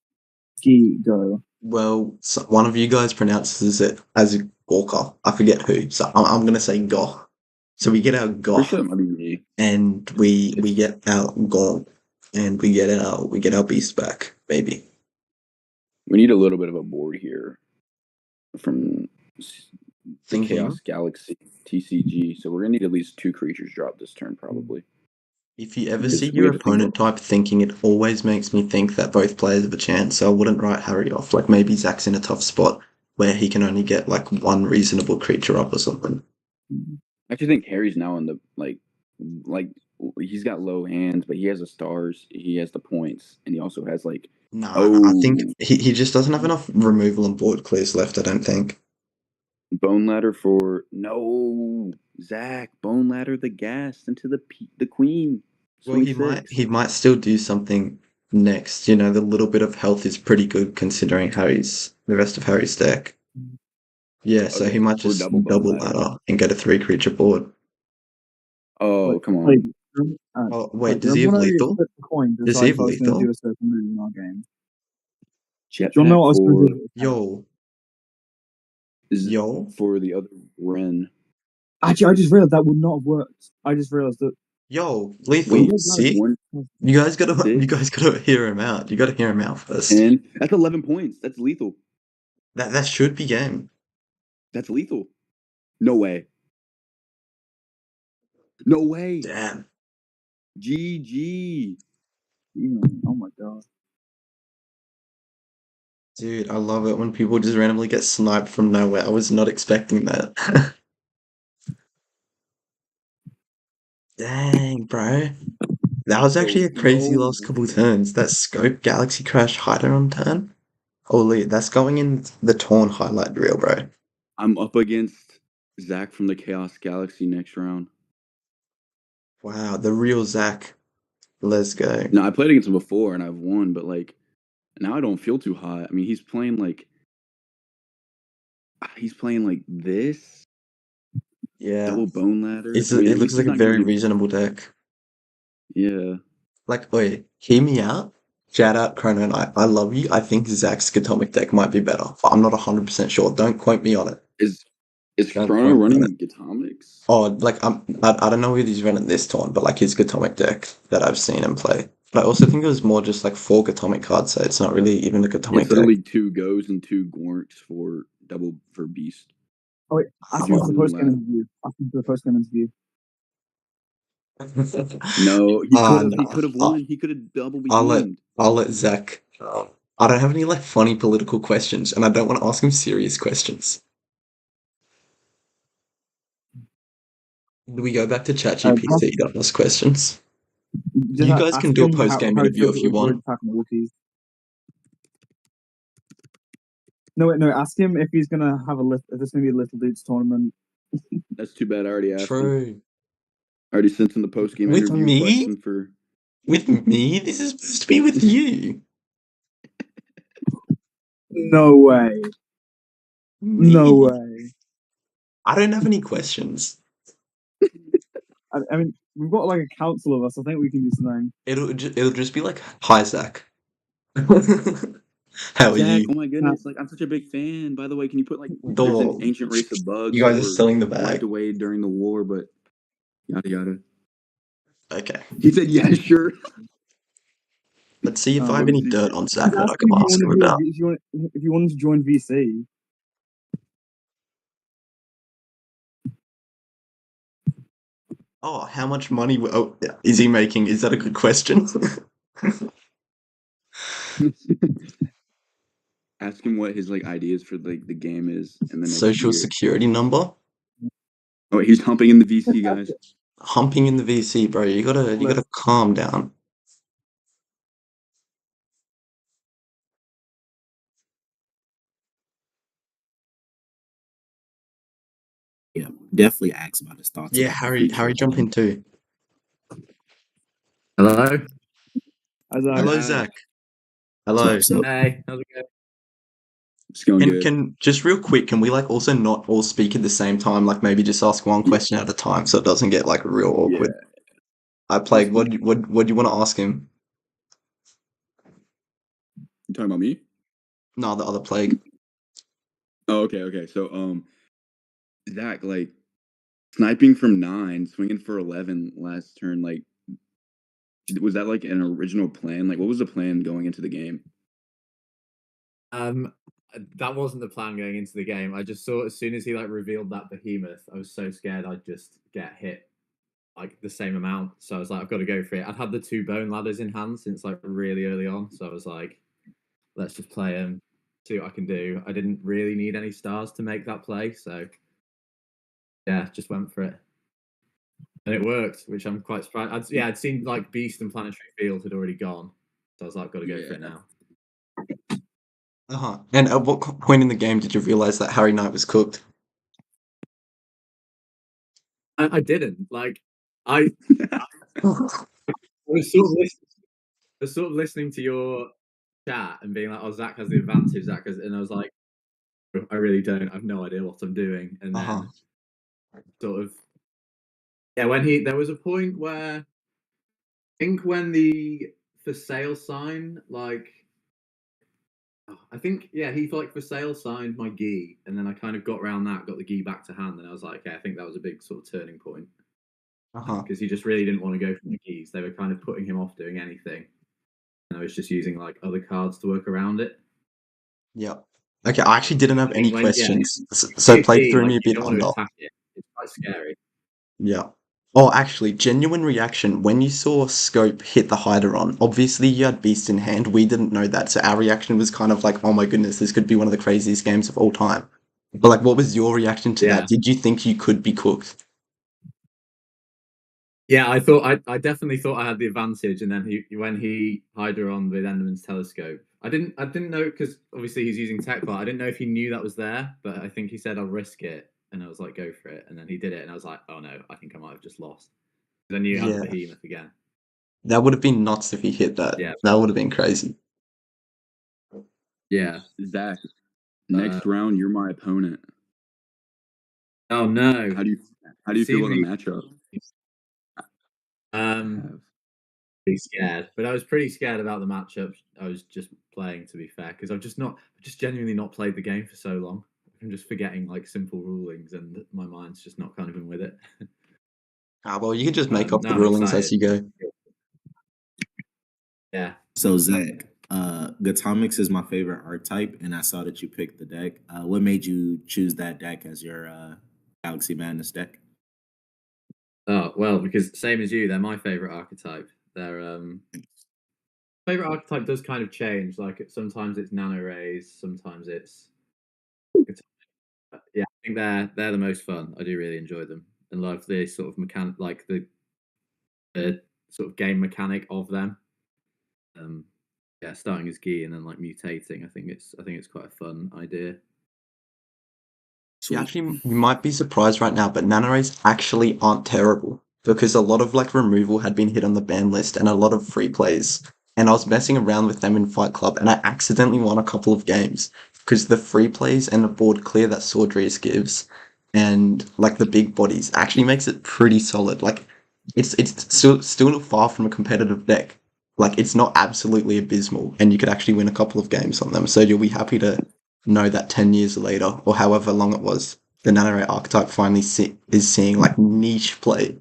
G Go. Well, so one of you guys pronounces it as Gorka. I forget who. So I'm going to say Go. So we get our Go. Sure, I mean, and we get our Go. And we get our beast back, maybe. we need a little bit of a board here from the Chaos Galaxy TCG. So we're gonna need at least 2 creatures drop this turn, probably. If you ever see your opponent type thinking, it always makes me think that both players have a chance. So I wouldn't write Harry off. Like maybe Zach's in a tough spot where he can only get like 1 reasonable creature up or something. I actually think Harry's now in the like he's got low hands, but he has the stars, he has the points, and he also has like. No, I think he just doesn't have enough removal and board clears left. I don't think. Bone ladder for no Zach. Bone ladder the gas into the queen. Well, he might still do something next. You know, the little bit of health is pretty good considering the rest of Harry's deck. Yeah, so he Okay, might for just double bone double ladder. ladder and get a 3-creature board. Oh, Wait, come on. wait, Oh, wait, wait, does he have remember when I lethal? flipped the coin to Does he decide have if I was going to do lethal? a certain move in our game? Do you want to Jetpack know what I was going to for do? Yo, is yo, for the other Ren. Actually, I just realized that would not have worked. I just realized that. yo, Wait, lethal. See? one, You guys you 6, guys gotta hear him out. You gotta hear him out first. 10. That's 11 points. That's lethal. That should be game. That's lethal. No way. No way. Damn. GG. Oh my god. Dude, I love it when people just randomly get sniped from nowhere. I was not expecting that. Dang, bro. That was actually a Yo, crazy no last couple way. turns. That scope Galaxy Crash hider on turn. Holy, that's going in the torn highlight reel, bro. I'm up against Zach from the Chaos Galaxy next round. Wow, the real Zach. Let's go. No, I played against him before and I've won, but like now I don't feel too hot. I mean, he's playing like this Yeah. double bone ladder. It I mean, at looks least like he's a not giving very me. reasonable deck. Yeah. Like, wait, hear me out. Shout out Chrono Knight. I love you. I think Zach's Atomic deck might be better, but I'm not 100% sure. Don't quote me on it. Is Don't Chrono quote me on it. running Atomics? Oh, like I don't know what he's running this torn, but like his Atomic deck that I've seen him play. But I also think it was more just like 4 Atomic cards, so it's not really even a Atomic It's deck. literally 2 goes and 2 Gorks for double for Beast. Oh wait, ask him for the post game interview. Ask him for the post game interview. No, he could have. He No. could have won. He could have double I'll let redeemed. I'll let Zach. I don't have any like funny political questions, and I don't want to ask him serious questions. Do we go back to ChatGPT to ask questions? Just You guys can ask do a him post game how he interview feels if that you we've already want. tackled Wookiees. No, wait, no. Ask him if he's gonna have if there's gonna be a Little Dudes tournament. That's too bad. I already asked him. True. I already sent him the post game With interview me? question for. With me? This is supposed to be with you. No way. Me? No way. I don't have any questions. I mean, we've got like a council of us. I think we can do something. It'll just be like, hi Zach. How are Zach, you? oh my goodness! Like I'm such a big fan. By the way, can you put like there's an Dog. ancient race of bugs You that guys are were selling the wiped bag. away during the war, but yada yada. Okay. He said, "Yeah, sure." Let's see if I have Let me any see. dirt on Zach Just that ask I him can if you ask want him to do about. if you wanted to join VC. Oh, how much money is he making? Is that a good question? Ask him what his like ideas for like the game is in the next Social year. security number? Oh, he's humping in the VC, guys. Humping in the VC, bro. You gotta calm down. Yeah, definitely ask about his thoughts Yeah, about the Harry, future Harry, of the jump in game. too. Hello? Hello, Zach. Zach. Hello. So Hey, how's it going? It's going Can good. can just real quick, can we like also not all speak at the same time? Like maybe just ask one question at a time so it doesn't get like real Yeah. awkward. I played. What do you want to ask him? You talking about me? No, the other plague. Oh, okay. So, Zach, like sniping from 9, swinging for 11 last turn. Like, was that like an original plan? Like, what was the plan going into the game? That wasn't the plan going into the game. I just saw as soon as he like revealed that behemoth, I was so scared I'd just get hit like the same amount. So I was like, I've got to go for it. I'd had the 2 bone ladders in hand since like really early on. So I was like, let's just play him, see what I can do. I didn't really need any stars to make that play, so yeah, just went for it. And it worked, which I'm quite surprised. I'd seen like Beast and Planetary Field had already gone. So I was like, got to go for it now. And at what point in the game did you realize that Harry Knight was cooked? I didn't. Like I was sort of listening to your chat and being like, "Oh, Zach has the advantage." Zach has, and I was like, I really don't. I have no idea what I'm doing. And Uh-huh. then sort of there was a point where I think when the for sale sign, like I think he like for sale signed my gi, and then I kind of got around that, got the gi back to hand, and I was like, okay, I think that was a big sort of turning point Uh-huh. because he just really didn't want to go for the gis. They were kind of putting him off doing anything, and I was just using like other cards to work around it. Yep. Okay, I actually didn't have I any think questions, so see a played gi, through like me a you bit don't want to under. attack it. It's quite scary. Yeah. Oh, actually, genuine reaction when you saw Scope hit the hider on. Obviously, you had Beast in hand. We didn't know that, so our reaction was kind of like, "Oh my goodness, this could be one of the craziest games of all time." But like, what was your reaction to that? Yeah. Did you think you could be cooked? Yeah, I definitely thought I had the advantage, and then when he Hydra on with Enderman's telescope, I didn't know because obviously he's using tech bot. I didn't know if he knew that was there, but I think he said I'll risk it, and I was like, go for it, and then he did it, and I was like, oh no, I think I might have just lost because I knew you had the Yeah, behemoth again. that would have been nuts if he hit that. Yeah, That would have been crazy. yeah. Zach, next round, you're my opponent. Oh no. How do you feel about the matchup? Pretty scared, but I was pretty scared about the matchup. I was just playing to be fair because I've just genuinely not played the game for so long. I'm just forgetting like simple rulings, and my mind's just not kind of been with it. Ah, well, you can just make up No, the I'm rulings as excited. you go. Yeah. So Zach, Gatomix is my favorite archetype, and I saw that you picked the deck. What made you choose that deck as your Galaxy Madness deck? Oh well, because same as you, they're my favorite archetype. Their favorite archetype does kind of change. Like sometimes it's nano rays, sometimes it's yeah. I think they're the most fun. I do really enjoy them and love the sort of mechanic, like the sort of game mechanic of them. Yeah, starting as Gi and then like mutating. I think it's quite a fun idea. You Sweet. actually you might be surprised right now, but nanораys actually aren't terrible because a lot of like removal had been hit on the ban list and a lot of free plays. And I was messing around with them in Fight Club and I accidentally won a couple of games because the free plays and the board clear that Sordrius gives and like the big bodies actually makes it pretty solid. Like it's still far from a competitive deck. Like it's not absolutely abysmal and you could actually win a couple of games on them. So you'll be happy to know that 10 years later, or however long it was, the Nanoray archetype finally is seeing like niche play.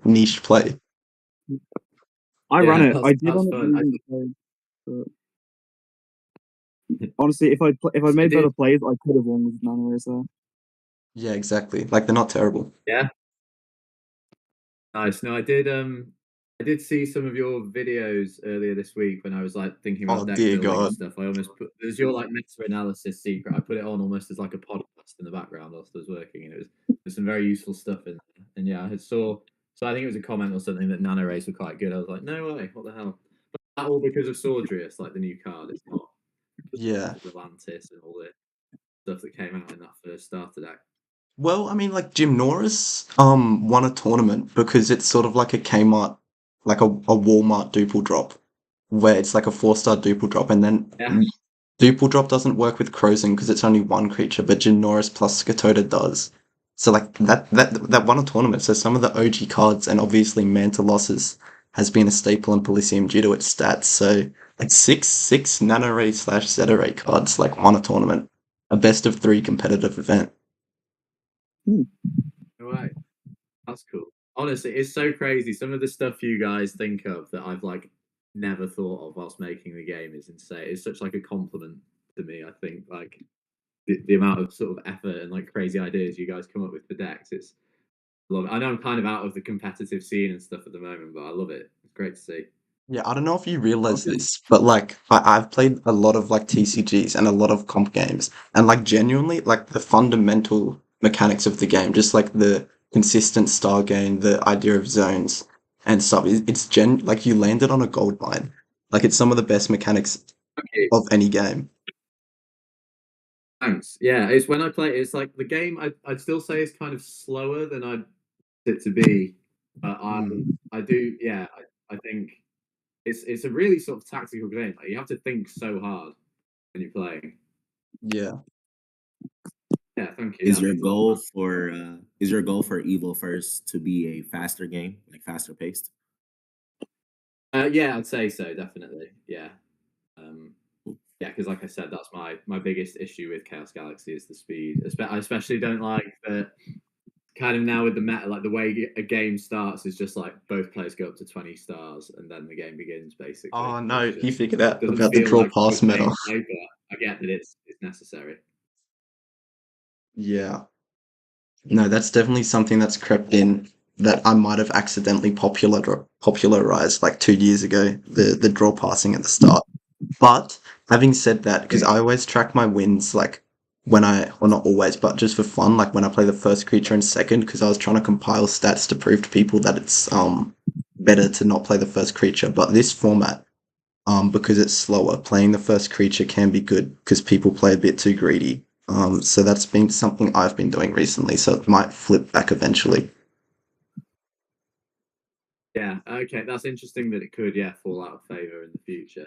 I ran it. I did That's on it fun. really play, but honestly, if I made better plays, I could have won with Nano Racer. Yeah, exactly. Like they're not terrible. Yeah. Nice. No, I did see some of your videos earlier this week when I was like thinking about Oh deck dear building and God. stuff. I almost put there's your like meta analysis secret. I put it on almost as like a podcast in the background whilst I was working, and there's some very useful stuff in there. And yeah, I saw so I think it was a comment or something that nano rays were quite good. I was like, no way, what the hell? But that all because of Sordrius, like the new card. It's not Yeah. because of Atlantis and all the stuff that came out in that first starter deck. Well, I mean, like Jim Norris won a tournament because it's sort of like a Kmart, like a Walmart duple drop, where it's like a 4-star duple drop, and then Yeah. duple drop doesn't work with Crozen because it's only one creature, but Jim Norris plus Skatoda does. So like that won a tournament. So some of the OG cards and obviously Manta losses has been a staple in Polysium due to its stats. So like six Nano Ray / Zeta Ray cards like won a tournament, a best of 3 competitive event. Right. That's cool. Honestly, it's so crazy. Some of the stuff you guys think of that I've like never thought of whilst making the game is insane. It's such like a compliment to me. I think like the amount of sort of effort and like crazy ideas you guys come up with for decks. It's love it. I know I'm kind of out of the competitive scene and stuff at the moment, but I love it. It's great to see. Yeah, I don't know if you realize this, but like I've played a lot of like TCGs and a lot of comp games, and like genuinely, like the fundamental mechanics of the game, just like the consistent star gain, the idea of zones and stuff, it's like you landed on a gold mine. Like it's some of the best mechanics Okay, of any game. thanks. Yeah, it's when I play. It's like the game. I'd still say is kind of slower than I'd it to be, but I do. Yeah, I think it's a really sort of tactical game. Like, you have to think so hard when you're playing. Yeah. Yeah, thank you. Is That your means a lot, goal man. for is your goal for Evo First to be a faster game, like faster paced? Yeah, I'd say so, definitely. Yeah. Yeah, because like I said, that's my biggest issue with Chaos Galaxy is the speed. I especially don't like that kind of now with the meta, like the way a game starts is just like both players go up to 20 stars and then the game begins basically. Oh no, It's he just figured out doesn't about the feel draw like pass good meta. gameplay, but I get that it's necessary. Yeah. No, that's definitely something that's crept in that I might have accidentally popularized like 2 years ago, the draw passing at the start. But having said that, because I always track my wins like well, not always, but just for fun, like when I play the first creature and second, because I was trying to compile stats to prove to people that it's better to not play the first creature. But this format, because it's slower, playing the first creature can be good because people play a bit too greedy. So that's been something I've been doing recently, so it might flip back eventually. Yeah, okay, that's interesting that it could, fall out of favor in the future.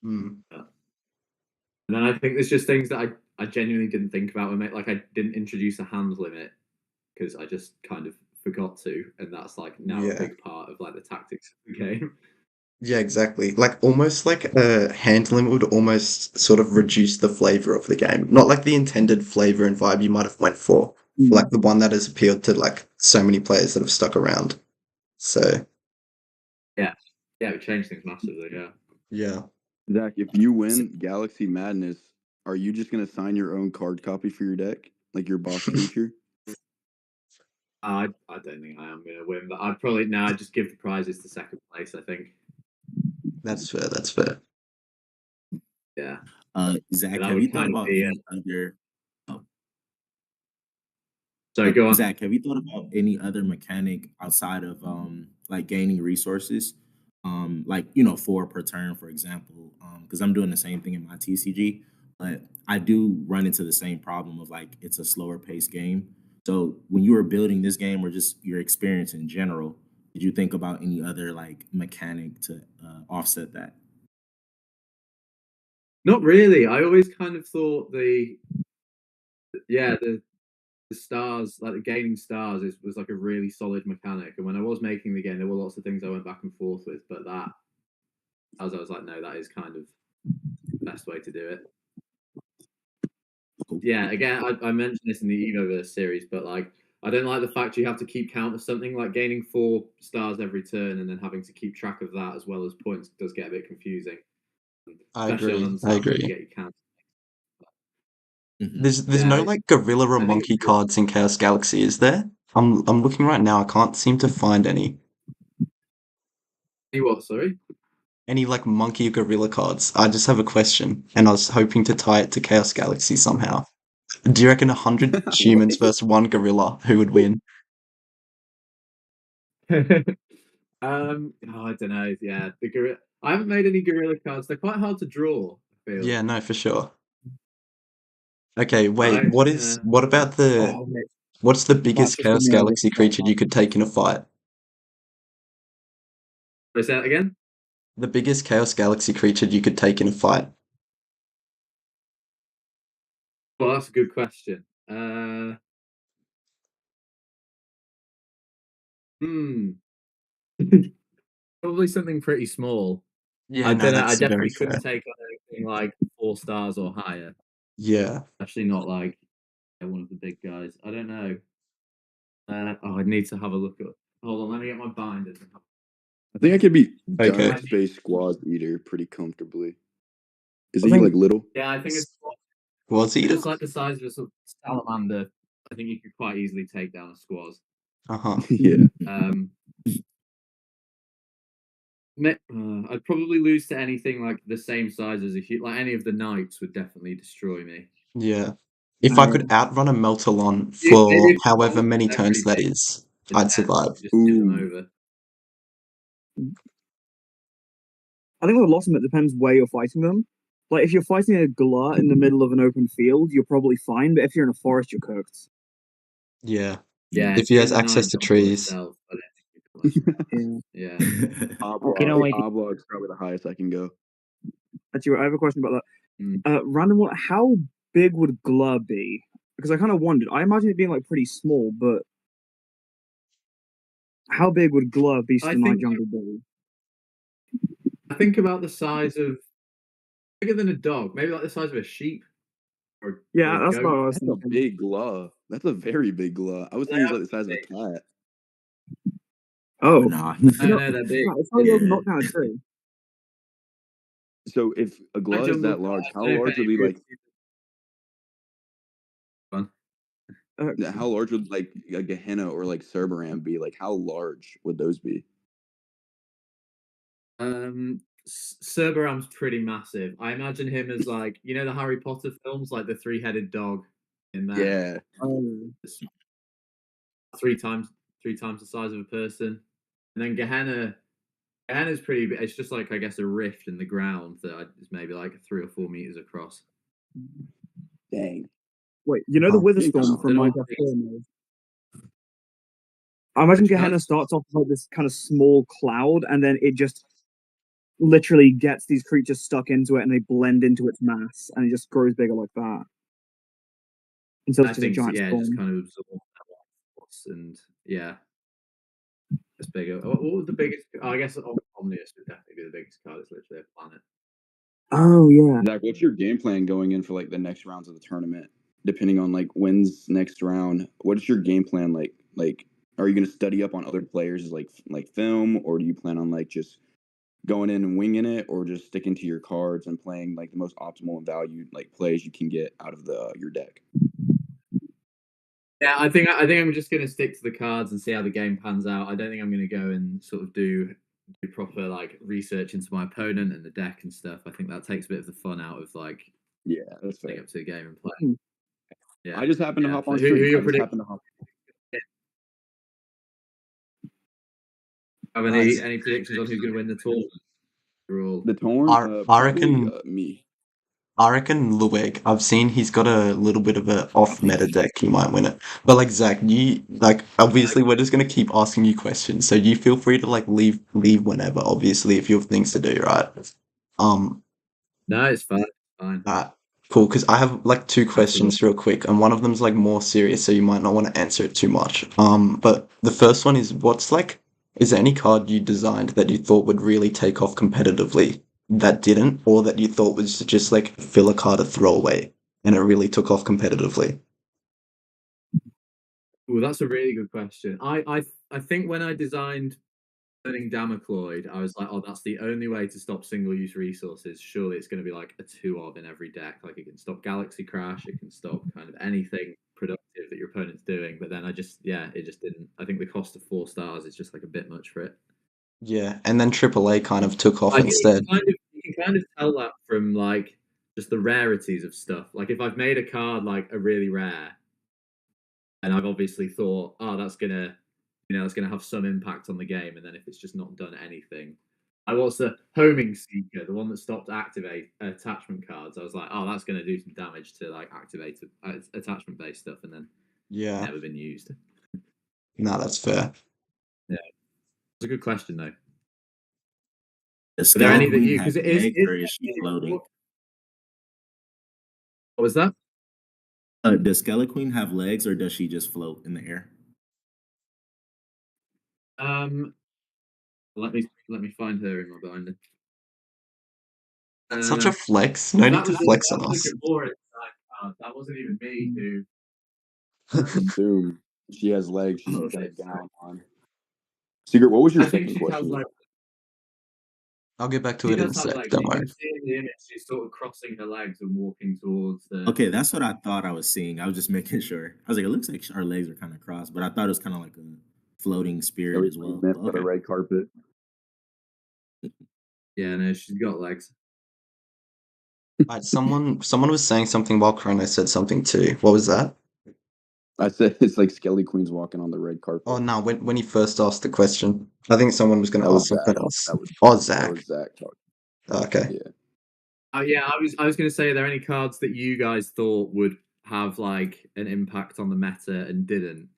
Mm. And then I think there's just things that I genuinely didn't think about when like I didn't introduce a hand limit because I just kind of forgot to, and that's like now a Yeah. big part of like the tactics of the game. Yeah, exactly. Like almost like a hand limit would almost sort of reduce the flavor of the game. Not like the intended flavor and vibe you might have went for, like the one that has appealed to like so many players that have stuck around. So Yeah, it would change things massively. Yeah. yeah. Zach, if you win Galaxy Madness, are you just gonna sign your own card copy for your deck, like your boss creature? I don't think I am going to win, but I'd probably I'd just give the prizes to second place. I think. That's fair, that's fair. Yeah, Zach, that have you would thought kind of about be it. any other? Oh, So go on. Zach, have you thought about any other mechanic outside of like gaining resources, like 4 per turn, for example? Because I'm doing the same thing in my TCG, but I do run into the same problem of like it's a slower paced game. So when you were building this game, or just your experience in general, did you think about any other like mechanic to offset that? Not really. I always kind of thought the stars, like the gaining stars, was like a really solid mechanic. And when I was making the game, there were lots of things I went back and forth with, but as I was like, no, that is kind of the best way to do it. Cool. Yeah, again, I mentioned this in the Evoverse series, but like I don't like the fact you have to keep count of something like gaining 4 stars every turn and then having to keep track of that as well as points does get a bit confusing, I especially on agree. I Untapped where you agree. get your count. Mhm. There's no Yeah, like gorilla or I think monkey it's good. cards in Chaos Galaxy, is there? I'm looking right now. I can't seem to find any. What? Sorry. Any like monkey or gorilla cards. I just have a question, and I was hoping to tie it to Chaos Galaxy somehow. Do you reckon 100 humans versus one gorilla, who would win? I don't know. Yeah, the gorilla. I haven't made any gorilla cards. They're quite hard to draw, I feel. Yeah, no, for sure. Okay, wait. I What about Oh, mate, what's the that's biggest just gonna Chaos be a Galaxy waste creature of you could take in a fight? say that again. The biggest Chaos Galaxy creature you could take in a fight. Well, that's a good question. Hmm. Probably something pretty small. Yeah, I no, don't know. I that's very definitely couldn't fair. take on anything like 4 stars or higher. Yeah. Especially not like one of the big guys. I don't know. I need to have a look at. Hold on, let me get my binders. I think I could beat Okay. Giant Space Squad Eater pretty comfortably. I Isn't he think like little? Yeah, I think it's Was he? just like the size of a sort of salamander. I think you could quite easily take down a squaz. Uh-huh. Yeah. Um, I'd probably lose to anything like the same size as like any of the knights would definitely destroy me. Yeah. If I could outrun a Meltalon Maybe for if however many they're pretty turns that big, is, I'd survive. just tip them Ooh. over. I think with lots of them, it depends where you're fighting them. Like, if you're fighting a Glut in the middle of an open field, you're probably fine, but if you're in a forest, you're cooked. Yeah. Yeah, If he in has the access night to jungle trees. itself, I don't think you can much. Yeah. Yeah. Oblog's probably the highest I can go. Actually, I have a question about Mm. that. Random one, how big would Glut be? because I kind of wondered. I imagine it being like pretty small, but how big would Glur Beast I of the Night think Jungle be? I think about the size of bigger than a dog, maybe like the size of a sheep or Yeah, a that's what goat. I was That's a thinking. big glove. That's a very big glove. I was They thinking it's are like the size of a big. cat. Oh, Nah. I know they're big. it's how you Yeah. knock down a tree. So if a My glove is jungle that cat, large, I how don't know if large would any be of you like? have seen How large would like a Gehenna or like Cerberam be? Like how large would those be? Cerberam's pretty massive. I imagine him as like the Harry Potter films, like the three-headed dog in there. Yeah. Oh, It's three times the size of a person. And then Gehenna's pretty big. It's just like I guess a rift in the ground that is maybe like 3 or 4 meters across. Dang. wait, you know the Interesting. Witherstorm from Don't know what Minecraft the 4 mode? I imagine Which Gehenna card? starts off like this kind of small cloud, and then it just literally gets these creatures stuck into it, and they blend into its mass, and it just grows bigger like that. Until I it's just a think so, giant yeah, it just storm. kind of absorbs that force and yeah, it's bigger. What would the biggest? I guess Omnius would definitely be the biggest card. It's literally a planet. Oh yeah. Zach, what's your game plan going in for like the next rounds of the tournament? Depending on like when's next round, what is your game plan like? Like, are you going to study up on other players like film, or do you plan on like just going in and winging it, or just sticking to your cards and playing like the most optimal and valued like plays you can get out of your deck? Yeah, I think I'm just gonna stick to the cards and see how the game pans out. I don't think I'm gonna go and sort of do proper like research into my opponent and the deck and stuff. I think that takes a bit of the fun out of like Yeah, that's getting fair. up to the game and play. Hmm. Yeah, I just happened to yeah. hop So on who stream. you're I just predicting? happened to hop. Have Nice. any predictions on who's gonna win the tournament? You're all The torn, I probably reckon me. I reckon Lueg. I've seen he's got a little bit of a off Okay. meta deck. He might win it. But like Zach, you like obviously we're just gonna keep asking you questions, so you feel free to like leave whenever. Obviously, if you have things to do, right? Um, No, it's fine. Fine. cool. Because I have like two That's all. questions real quick, and one of them's like more serious, so you might not want to answer it too much. But the first one is is there any card you designed that you thought would really take off competitively that didn't, or that you thought was just like filler card a throwaway and it really took off competitively? Well, that's a really good question. I think when I designed Burning Damocloid, I was like, oh, that's the only way to stop single-use resources. Surely it's going to be like a 2 of in every deck. Like it can stop Galaxy Crash, it can stop kind of anything productive that your opponent's doing. But then it just didn't. I think the cost of 4 stars is just like a bit much for it. Yeah, and then AAA kind of took off Like instead. you can kind of tell that from like just the rarities of stuff. Like if I've made a card like a really rare, and I've obviously thought, oh, that's gonna have some impact on the game, and then if it's just not done anything. I was the Homing Seeker, the one that stopped activate attachment cards. I was like, oh, that's gonna do some damage to like activate attachment based stuff, and then Yeah, never been used. no, that's fair. Yeah, it's a good question though. Does Are there any that Skeleton you have because it is legs or is she floating? what was that? Does Skeleton have legs or does she just float in the air? Um, let me find her in my binder. That's such a flex. No need to flex on Like us. a more inside card. That wasn't even me who. Let's assume she has legs. She's Oh, got a shit. gown on. Secret. What was your I think second she has question? like I'll get back to she it in a does have sec. legs. Don't You worry. can see in the image she's sort of crossing her legs and walking towards the. Okay, that's what I thought I was seeing. I was just making sure. I was like, it looks like our legs are kind of crossed, but I thought it was kind of like a floating spirit as well. Meant But for the okay. red carpet. Yeah, no, she's got legs. Alright, someone was saying something while Chrono said something too. What was that? I said it's like Skelly Queen's walking on the red carpet. Oh no, when he first asked the question, I think someone was going That to was ask something Zach. else. That was Oh, that Zach. was Zach talking. Okay. Yeah. Yeah, I was going to say, are there any cards that you guys thought would have like an impact on the meta and didn't?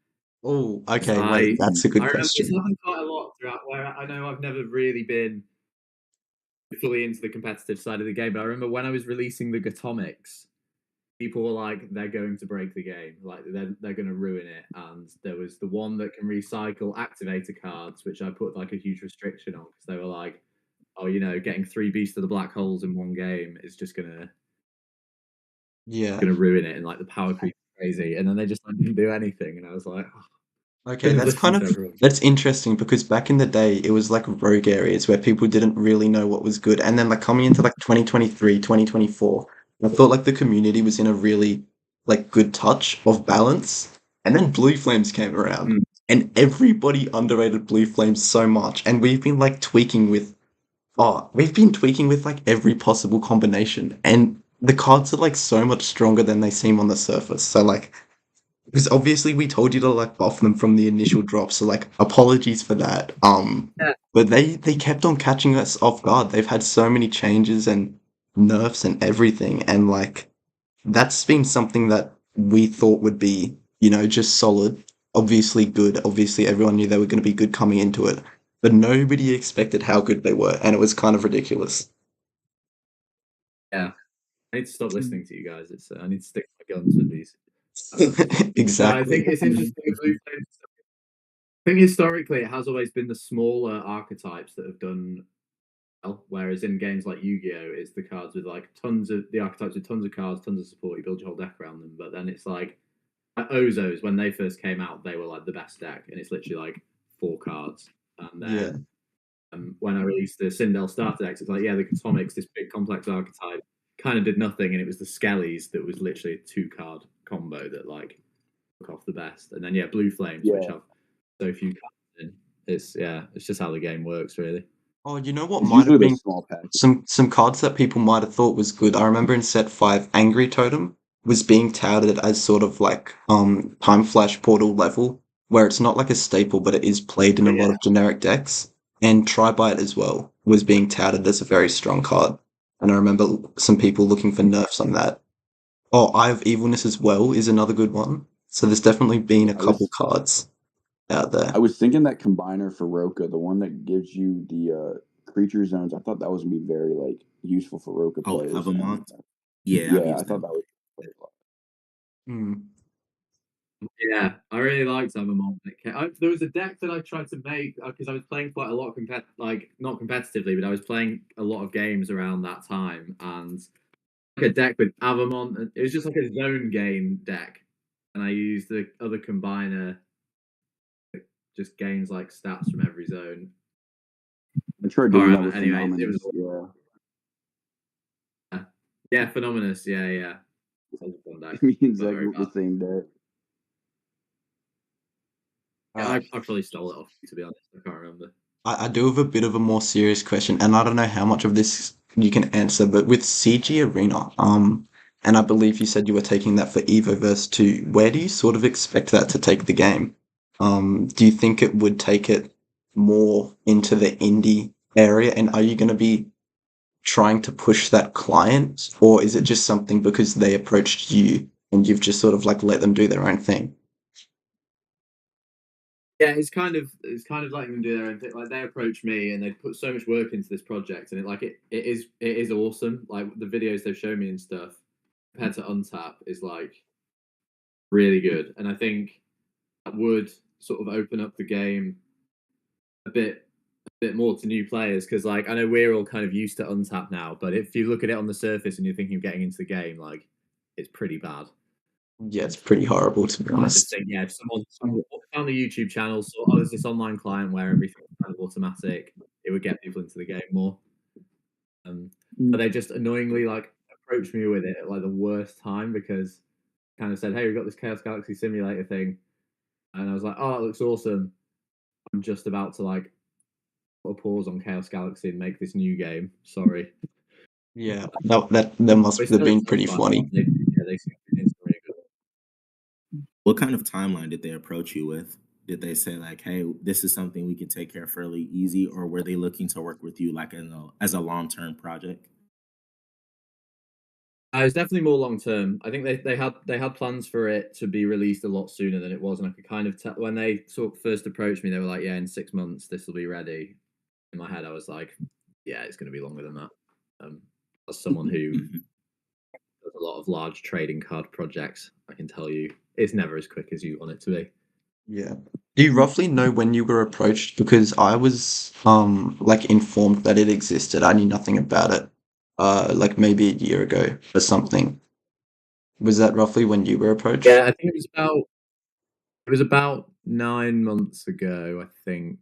Oh, okay. Wait, that's a good I remember this question. happened quite a lot throughout. Where I know I've never really been fully into the competitive side of the game, but I remember when I was releasing the Gatomics, people were like, they're going to break the game, like they're going to ruin it. And there was the one that can recycle activator cards, which I put like a huge restriction on because they were like, oh, getting 3 beasts of the black holes in one game is just gonna ruin it, and like the power creep is crazy. And then they just like, didn't do anything, and I was like, Okay, that's interesting because back in the day it was like rogue areas where people didn't really know what was good. And then like coming into like 2023, 2024, I felt like the community was in a really like good touch of balance. And then Blue Flames came around and everybody underrated Blue Flames so much. And we've been tweaking with like every possible combination. And the cards are like so much stronger than they seem on the surface. So like because obviously we told you to like buff them from the initial drop, so like apologies for that. Yeah. But they kept on catching us off guard. They've had so many changes and nerfs and everything, and like that's been something that we thought would be, just solid. Obviously good. Obviously everyone knew they were going to be good coming into it, but nobody expected how good they were, and it was kind of ridiculous. Yeah, I need to stop listening to you guys. It's I need to stick to my guns with these. No, I Exactly. think it's interesting. Blue Flames, I think historically it has always been the smaller archetypes that have done well, whereas in games like Yu-Gi-Oh, it's the cards with like tons of the archetypes with tons of cards, tons of support. You build your whole deck around them, but then it's like Ozos when they first came out, they were like the best deck, and it's literally like 4 cards. And Yeah. then when I released the Sindel starter decks, it's like the Atomics, this big complex archetype, kind of did nothing, and it was the Skellies that was literally a 2-card combo that like took off the best. And then Blue Flames, which have so few cards in. It's just how the game works, really. Oh, you know what It's might have usually the been small pack. some cards that people might have thought was good. I remember in set 5, Angry Totem was being touted as sort of like Time Flash Portal level, where it's not like a staple, but it is played in a lot of generic decks. And Tribite as well was being touted as a very strong card. And I remember some people looking for nerfs on that. Oh, Eye of Evilness as well is another good one. So there's definitely been a couple cards out there. I was thinking that combiner for Roka, the one that gives you the creature zones, I thought that was gonna be very like useful for Roka Oh, players. Avamont? Yeah, I've Yeah, I used thought that. that was a lot. Hmm. Yeah, I really liked Avamont. There was a deck that I tried to make because I was playing quite a lot like not competitively, but I was playing a lot of games around that time, and like a deck with Avamont. And it was just like a zone game deck, and I used the other combiner that just gains like stats from every zone. I tried doing that with Anyway, it was Phenomenus, yeah, Phenomenus, yeah. That was a fun deck. Me and Not Zach very were the bad. same deck. Yeah, I probably stole it off you, to be honest. I can't remember. I do have a bit of a more serious question, and I don't know how much of this you can answer, but with CG Arena, and I believe you said you were taking that for Evoverse 2, where do you sort of expect that to take the game? Do you think it would take it more into the indie area, and are you going to be trying to push that client, or is it just something because they approached you and you've just sort of like let them do their own thing? Yeah, it's kind of letting them do their own thing. Like they approached me and they put so much work into this project, and it is awesome. Like the videos they've shown me and stuff compared to Untap is like really good, and I think that would sort of open up the game a bit more to new players because like I know we're all kind of used to Untap now, but if you look at it on the surface and you're thinking of getting into the game, like it's pretty bad. Yeah, it's pretty horrible to be I just honest. think, if someone found the YouTube channel, saw, there's this online client where everything's kind of automatic, it would get people into the game more. But they just annoyingly like approached me with it at like the worst time because kind of said, "Hey, we've got this Chaos Galaxy simulator thing," and I was like, "Oh, it looks awesome." I'm just about to like put a pause on Chaos Galaxy and make this new game. Sorry. Yeah, that must But have still, been it's pretty fun. funny. They seem to be doing some really good. What kind of timeline did they approach you with? Did they say like, "Hey, this is something we can take care of fairly easy," or were they looking to work with you like as a long-term project? It's definitely more long term. I think they had plans for it to be released a lot sooner than it was, and I could kind of tell when they sort of first approached me. They were like, "Yeah, in 6 months this will be ready." In my head, I was like, "Yeah, it's going to be longer than that." As someone who Mhm. does a lot of large trading card projects. I can tell you, it's never as quick as you want it to be. Yeah. Do you roughly know when you were approached? Because I was like informed that it existed. I knew nothing about it. Like maybe a year ago or something. Was that roughly when you were approached? Yeah, I think it was about 9 months ago. I think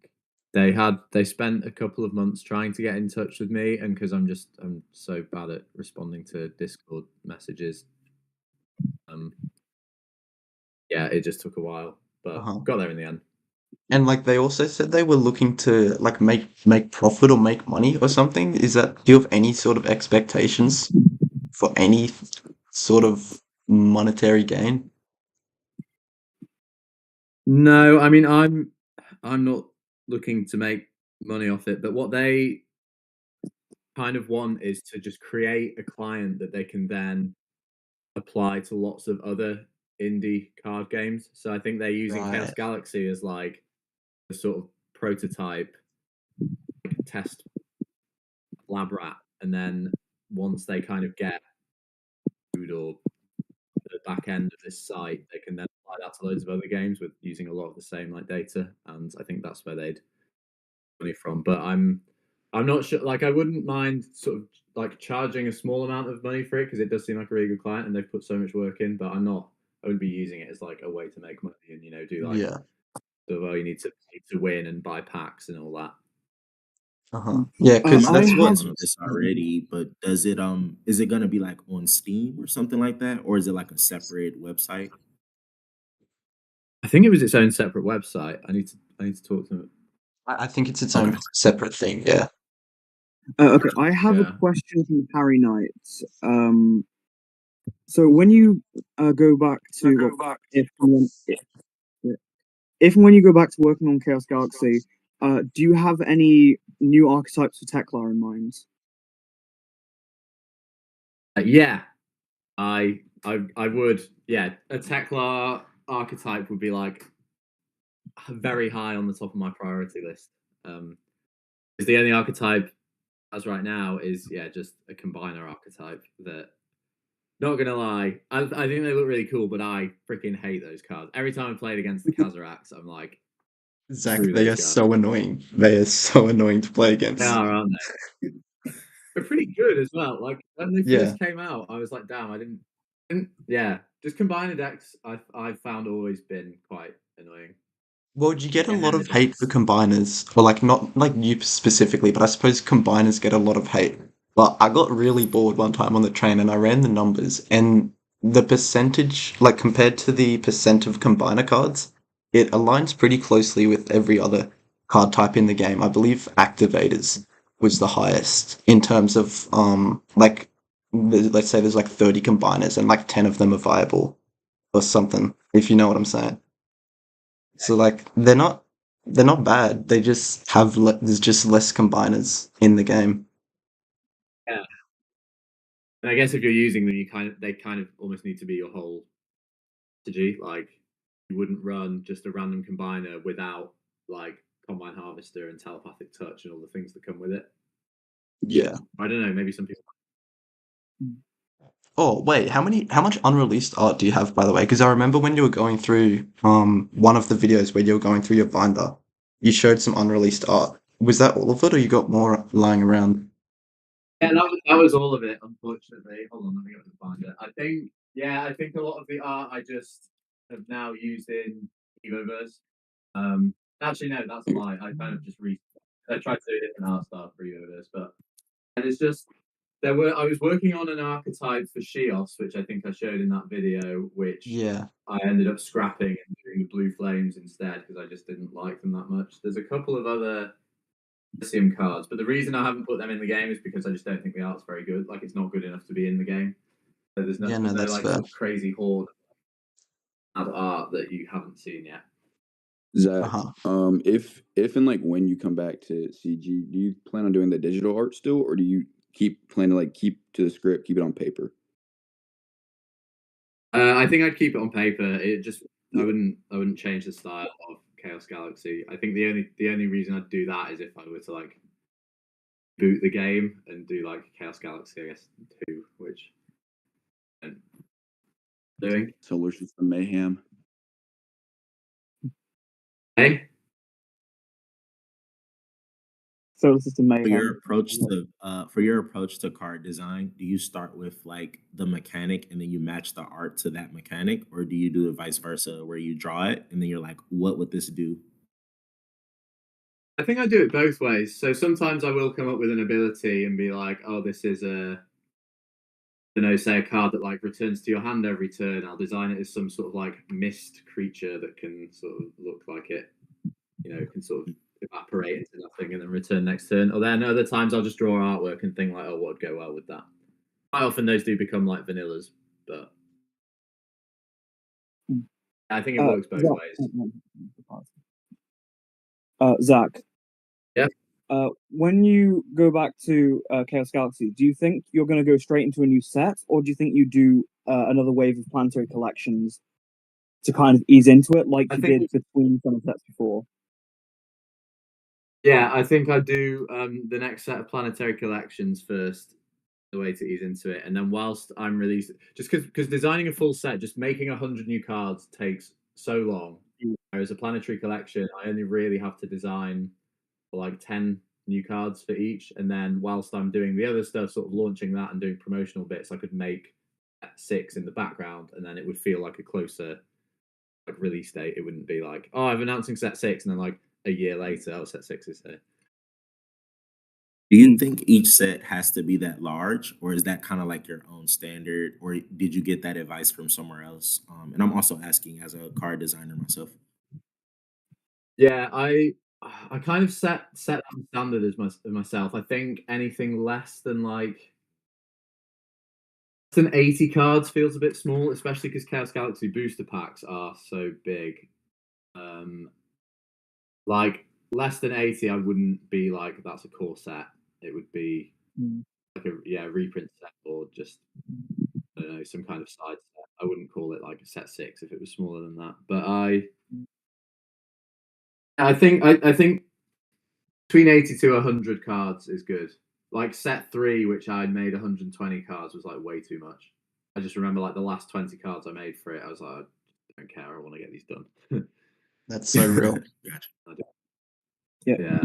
they spent a couple of months trying to get in touch with me, and because I'm so bad at responding to Discord messages, yeah, it just took a while, but Uh-huh. got there in the end. And like they also said they were looking to like make profit or make money or something. Do you have any sort of expectations for any sort of monetary gain? No, I mean I'm not looking to make money off it, but what they kind of want is to just create a client that they can then apply to lots of other indie card games. So I think they're using Chaos Right. Galaxy as like a sort of prototype, like test lab rat, and then once they kind of get food or the back end of this site, they can then apply that to loads of other games with using a lot of the same like data. And I think that's where they'd money from. But I'm not sure. Like I wouldn't mind sort of like charging a small amount of money for it because it does seem like a really good client and they've put so much work in. But I'm not. I wouldn't be using it as like a way to make money and do like Yeah. well you need to win and buy packs and all that. Uh-huh. Yeah, Uh, because I'm I that's looking what. have into this already, but does it is it gonna be like on Steam or something like that, or is it like a separate website? I think it was its own separate website. I need to talk to them. I think it's its Okay. own separate thing. Yeah. okay. I have a Yeah. question from Harry Knight. So when you go back to if and when if and when you go back to working on Chaos Galaxy, do you have any new archetypes for Tekla in mind? Yeah. I would. Yeah, a Tekla archetype would be like very high on the top of my priority list. Because the only archetype as right now is just a combiner archetype that not gonna lie, I think they look really cool, but I freaking hate those cards. Every time I played against the Kazaraks, I'm like, Zach, screw they those are cards. so annoying. They are so annoying to play They against. are, aren't they? They're pretty good as well. Like when they Yeah. first came out, I was like, damn, didn't yeah. Just combiner decks I found always been quite annoying. Well, you get a And lot then the of hate for decks. combiners, or like not like you specifically, but I suppose combiners get a lot of hate. But I got really bored one time on the train and I ran the numbers, and the percentage, like compared to the percent of combiner cards, it aligns pretty closely with every other card type in the game. I believe activators was the highest in terms of like let's say there's like 30 combiners and like 10 of them are viable or something, if you know what I'm saying. So like they're not bad. They just have there's just less combiners in the game. Yeah. And I guess if you're using them, they kind of almost need to be your whole strategy. Like you wouldn't run just a random combiner without like combine harvester and telepathic touch and all the things that come with it. Yeah. I don't know. Maybe some people. Oh wait, how much unreleased art do you have by the way? Because I remember when you were going through one of the videos where you were going through your binder, you showed some unreleased art. Was that all of it, or you got more lying around? Yeah, that was all of it. Unfortunately, hold on, let me go to find it. I think a lot of the art I just have now used in Evoverse. Actually, no, that's a lie. I kind of just I tried to do a different art style for Evoverse, but and it's just I was working on an archetype for Shios, which I think I showed in that video, which Yeah. I ended up scrapping and doing the blue flames instead because I just didn't like them that much. There's a couple of other Sim cards, but the reason I haven't put them in the game is because I just don't think the art's very good. Like it's not good enough to be in the game. So Yeah, there's no, no that's like fair. sort of crazy horde of art that you haven't seen yet. Zach, Uh-huh. if and like when you come back to CG, do you plan on doing the digital art still, or do you plan to like keep to the script, keep it on paper? I think I'd keep it on paper. Yeah. I wouldn't change the style of Chaos Galaxy. I think the only reason I'd do that is if I were to like boot the game and do like Chaos Galaxy, I guess 2, which doing. Solar System Mayhem. Hey, Solar System For your Mayhem. approach to card design, do you start with like the mechanic and then you match the art to that mechanic, or do you do it vice versa, where you draw it and then you're like, what would this do? I think I do it both ways. So sometimes I will come up with an ability and be like, oh, this is say a card that like returns to your hand every turn. I'll design it as some sort of like mist creature that can sort of look like it, can sort of evaporate into nothing and then return next turn. Or then other times I'll just draw artwork and think like, oh, what would go well with that? Quite often those do become like vanillas, but I think it works both ways. Zach. Yeah. When you go back to Chaos Galaxy, do you think you're going to go straight into a new set, or do you think you do another wave of planetary collections to kind of ease into it, like you did between some of the sets before? Yeah, I think I do the next set of planetary collections first, the way to ease into it, and then whilst I'm releasing, just because designing a full set, just making 100 new cards takes so long. Whereas a planetary collection, I only really have to design like 10 new cards for each, and then whilst I'm doing the other stuff, sort of launching that and doing promotional bits, I could make 6 in the background, and then it would feel like a closer like release date. It wouldn't be like, oh, I'm announcing set 6, and then like a year later, oh, set 6 is here. Do you think each set has to be that large, or is that kind of like your own standard, or did you get that advice from somewhere else? And I'm also asking as a card designer myself. Yeah, I kind of set that standard as myself. I think anything less than 80 cards feels a bit small, especially because Chaos Galaxy booster packs are so big. Like less than 80, I wouldn't be like that's a core set. It would be like a reprint set or just I don't know, some kind of side set. I wouldn't call it like a set 6 if it was smaller than that. But I think between 80 to 100 cards is good. Like set 3, which I made 120 cards, was like way too much. I just remember like the last 20 cards I made for it, I was like, I don't care, I want to get these done. That's so real. Gotcha. Yeah.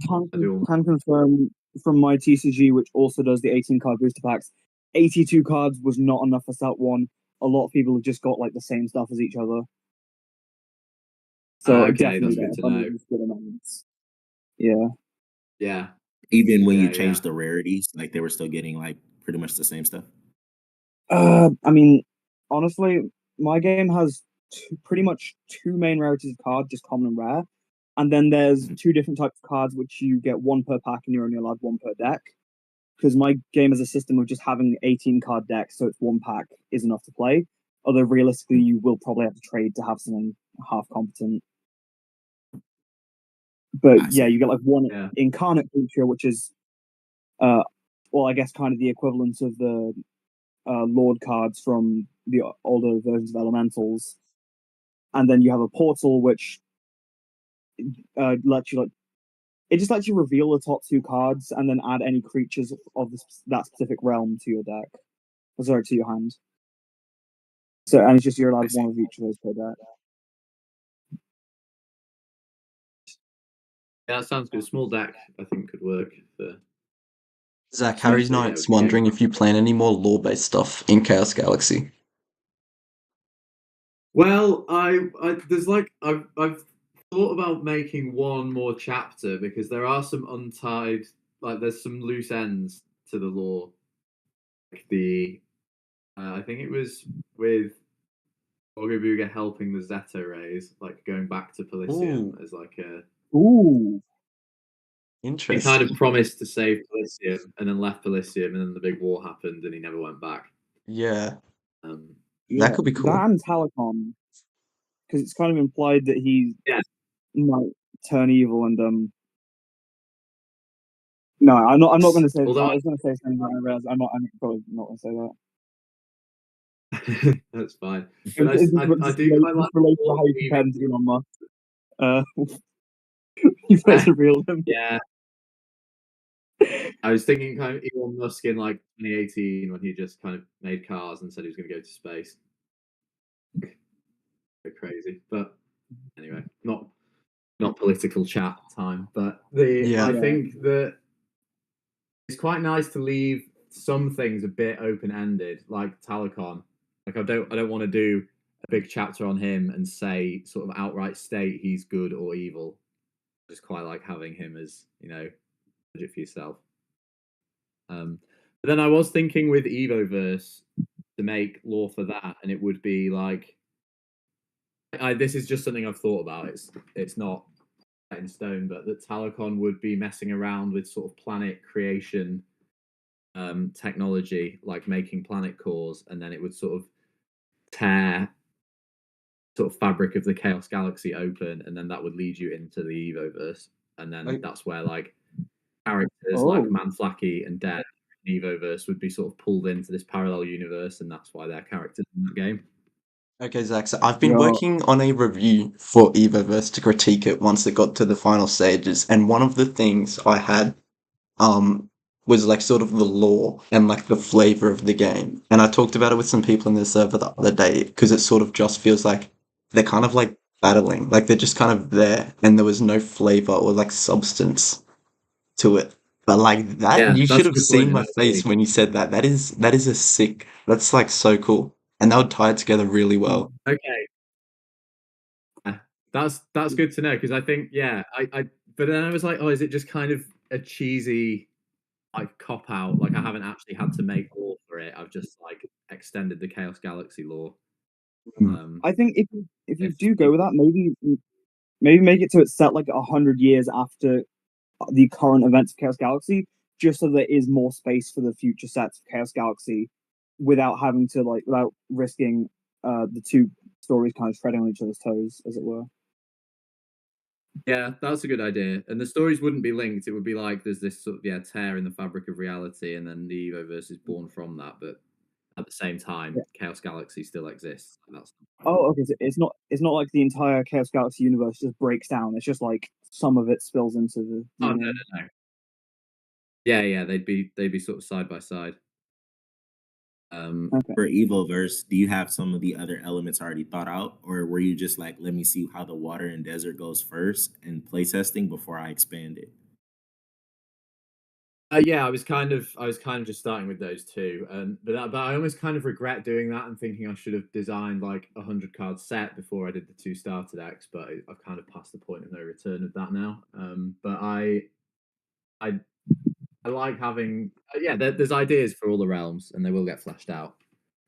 Can confirm from my TCG, which also does the 18 card booster packs, 82 cards was not enough for set 1. A lot of people have just got like the same stuff as each other. So okay, that's good to know. Good amounts. Yeah. Yeah. Even when you changed the rarities, like they were still getting like pretty much the same stuff. I mean, honestly, my game has pretty much 2 main rarities of cards, just common and rare. And then there's 2 different types of cards, which you get 1 per pack, and you're only allowed 1 per deck. Because my game is a system of just having 18 card decks, so it's 1 pack is enough to play. Although realistically, you will probably have to trade to have someone half competent. But yeah, you get like 1 incarnate creature, which is, I guess kind of the equivalent of the Lord cards from the older versions of Elementals. And then you have a portal, which lets you it just lets you reveal the top 2 cards and then add any creatures of that specific realm to your deck. Sorry, to your hand. So, and it's just you're allowed 1 of each of those per deck. Yeah, that sounds good. Small deck, I think, could work for. Zach, Harry's Knight's wondering if you plan any more lore-based stuff in Chaos Galaxy. Well, there's like I've thought about making 1 more chapter because there are some untied, like there's some loose ends to the lore. Like I think it was with Ogabuga helping the Zeta rays, like going back to Pelysium as like a. Ooh. Interesting. He kind of promised to save Pelysium and then left Pelysium, and then the big war happened and he never went back. Yeah. That could be cool. That and Talicon, because it's kind of implied that he might turn evil and No, I'm not going to say. I was going to say something, but I realized I'm probably not going to say that. That's fine. But I do quite like how you compare him to Elon Musk. You first revealed him. Yeah. I was thinking kind of Elon Musk in like 2018 when he just kind of made cars and said he was going to go to space. Bit crazy, but anyway, not political chat time. But I Yeah. think that it's quite nice to leave some things a bit open ended, like Talakon. Like I don't want to do a big chapter on him and say sort of outright state he's good or evil. I just quite like having him as, judge it for yourself. But then I was thinking with Evoverse to make lore for that, and it would be like, this is just something I've thought about. It's not set in stone, but that Talakon would be messing around with sort of planet creation technology, like making planet cores, and then it would sort of tear sort of fabric of the Chaos Galaxy open, and then that would lead you into the Evoverse, and then that's where like characters like Manflacky and Dead Evoverse would be sort of pulled into this parallel universe, and that's why they're characters in that game. Okay, Zach, so I've been working on a review for Evoverse to critique it once it got to the final stages, and one of the things I had was like sort of the lore and like the flavor of the game. And I talked about it with some people in the server the other day because it sort of just feels like they're kind of like battling, like they're just kind of there and there was no flavor or like substance to it. But like that, Yeah, you that's should a have good seen point, my actually. face when you said that. That is a sick. That's like so cool, and that would tie it together really well. Okay. That's good to know because I think but then I was like, oh, is it just kind of a cheesy like cop out? Like I haven't actually had to make lore for it. I've just like extended the Chaos Galaxy lore. I think if you It's do go with that, maybe make it so it's set like 100 years after the current events of Chaos Galaxy, just so there is more space for the future sets of Chaos Galaxy, without having to without risking the two stories kind of treading on each other's toes, as it were. Yeah, that's a good idea. And the stories wouldn't be linked. It would be like there's this sort of tear in the fabric of reality, and then the Evoverse is born from that. But at the same time, Yeah. Chaos Galaxy still exists. That's Oh, okay. So it's not like the entire Chaos Galaxy universe just breaks down. It's just like some of it spills into the. oh no. Yeah, they'd be sort of side by side. Okay. For Evoverse, do you have some of the other elements already thought out, or were you just like, let me see how the water and desert goes first and playtesting before I expand it? Yeah, I was kind of just starting with those two, but I almost kind of regret doing that and thinking I should have designed like 100 card set before I did the 2 starter decks. But I've kind of passed the point of no return of that now. But I like having there's ideas for all the realms, and they will get fleshed out.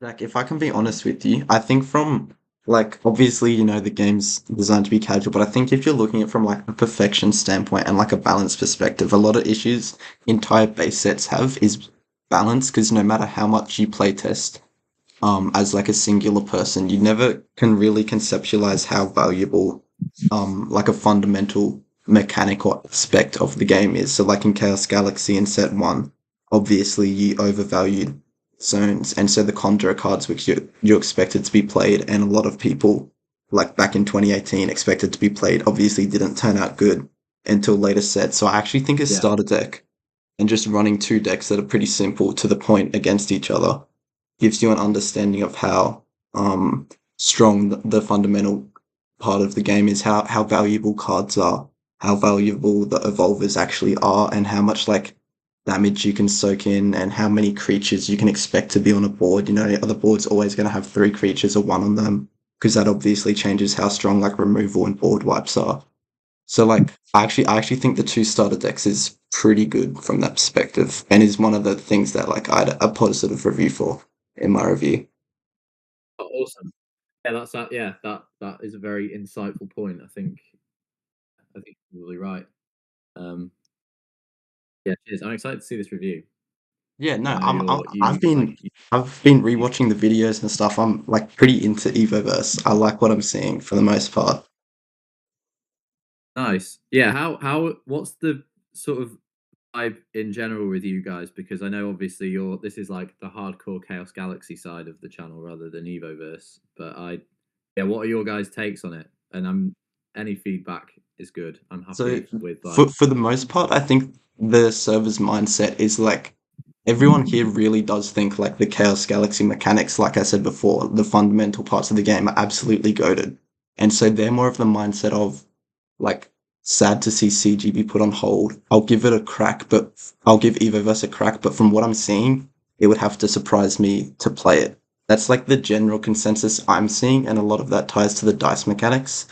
Like, if I can be honest with you, I think from like obviously, the game's designed to be casual, but I think if you're looking at it from like a perfection standpoint and like a balance perspective, a lot of issues entire base sets have is balance because no matter how much you playtest, as like a singular person, you never can really conceptualize how valuable, like a fundamental mechanical aspect of the game is. So like in Chaos Galaxy in set one, obviously you overvalued zones, and so the Conjurer cards, which you expected to be played, and a lot of people, like back in 2018, expected to be played, obviously didn't turn out good until later sets. So I actually think a starter deck and just running 2 decks that are pretty simple to the point against each other gives you an understanding of how strong the fundamental part of the game is, how valuable cards are, how valuable the evolvers actually are, and how much like damage you can soak in, and how many creatures you can expect to be on a board. The board's always going to have 3 creatures or 1 on them, because that obviously changes how strong like removal and board wipes are. So like I actually think the 2 starter decks is pretty good from that perspective, and is one of the things that like I had a positive review for in my review. Oh, awesome. Yeah, that's that. Yeah, that is a very insightful point. I think you're probably right. Yeah, cheers. I'm excited to see this review. Yeah, no, I know I've been rewatching the videos and stuff. I'm like pretty into Evoverse. I like what I'm seeing for the most part. nice. Yeah, what's the sort of vibe in general with you guys? Because I know obviously this is like the hardcore Chaos Galaxy side of the channel rather than Evoverse. But what are your guys' takes on it? And any feedback is good. I'm So happy with for like for the most part, I think the server's mindset is like everyone here really does think like the Chaos Galaxy mechanics, like I said before, the fundamental parts of the game are absolutely goated. And so they're more of the mindset of like sad to see CG be put on hold. I'll give it a crack, but I'll give Evoverse a crack, but from what I'm seeing, it would have to surprise me to play it. That's like the general consensus I'm seeing, and a lot of that ties to the dice mechanics.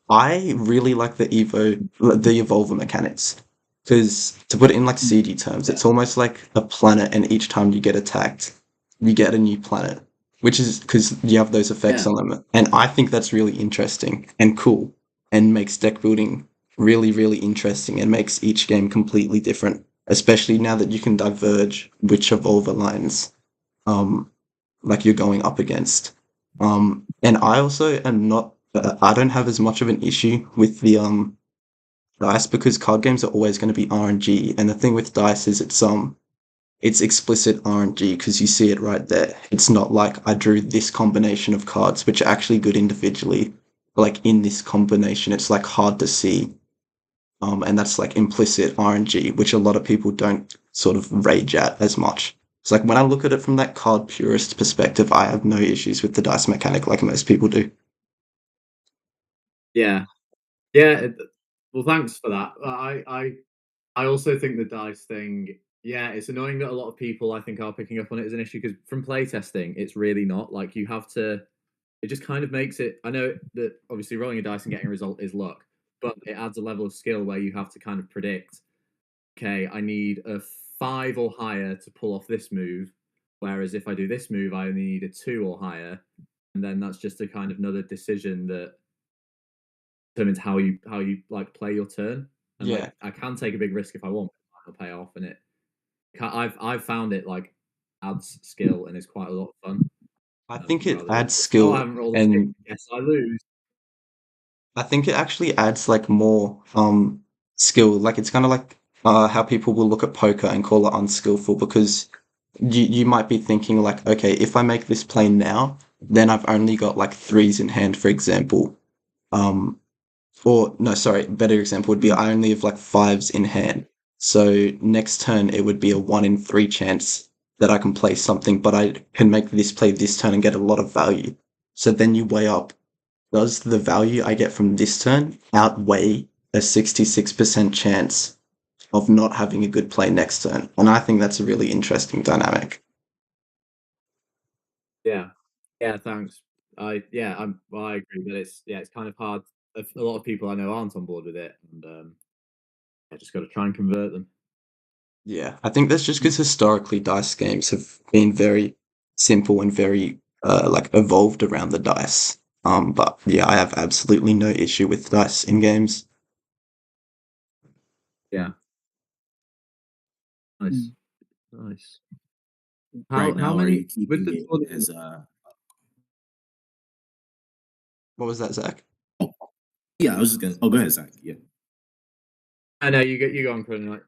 I really like the Evolver mechanics. Because to put it in like CG terms, it's almost like a planet, and each time you get attacked, you get a new planet, which is because you have those effects Yeah. on them. And I think that's really interesting and cool, and makes deck building really, really interesting, and makes each game completely different. Especially now that you can diverge which Evolver lines, um, like you're going up against. And I also am not. I don't have as much of an issue with the dice because card games are always going to be RNG, and the thing with dice is it's explicit RNG because you see it right there. It's not like I drew this combination of cards which are actually good individually. Like in this combination, it's like hard to see, and that's like implicit RNG, which a lot of people don't sort of rage at as much. It's like when I look at it from that card purist perspective, I have no issues with the dice mechanic like most people do. Yeah. Yeah. Well, thanks for that. I also think the dice thing, yeah, it's annoying that a lot of people I think are picking up on it as an issue because from playtesting, it's really not. Like you have to, it just kind of makes it. I know that obviously rolling a dice and getting a result is luck, but it adds a level of skill where you have to kind of predict, okay, I need a 5 or higher to pull off this move, whereas if I do this move, I only need a 2 or higher, and then that's just a kind of another decision that determines how you like play your turn. And Yeah, like I can take a big risk if I want, but it'll pay off, and I've found it like adds skill and is quite a lot of fun. I think it Rather than adds just oh I skill, haven't rolled a six, and yes I lose. I think it actually adds like more skill. Like it's kind of like how people will look at poker and call it unskillful because you might be thinking like, okay, if I make this play now, then I've only got like threes in hand, for example. Um, or no, sorry, better example would be I only have like fives in hand. So next turn it would be a 1 in 3 chance that I can play something, but I can make this play this turn and get a lot of value. So then you weigh up, does the value I get from this turn outweigh a 66% chance of not having a good play next turn? And I think that's a really interesting dynamic. Yeah, yeah, thanks. I agree that it's kind of hard. A lot of people I know aren't on board with it, and I just got to try and convert them. Yeah, I think that's just because historically dice games have been very simple and very like evolved around the dice. But yeah, I have absolutely no issue with dice in games. Yeah, nice, Mm. nice. Right How now, are you many with keeping the it tournament? as a? What was that, Zach? Oh, yeah, I was just gonna. Oh, go ahead, Zach. Yeah. I know you go on, Chrono.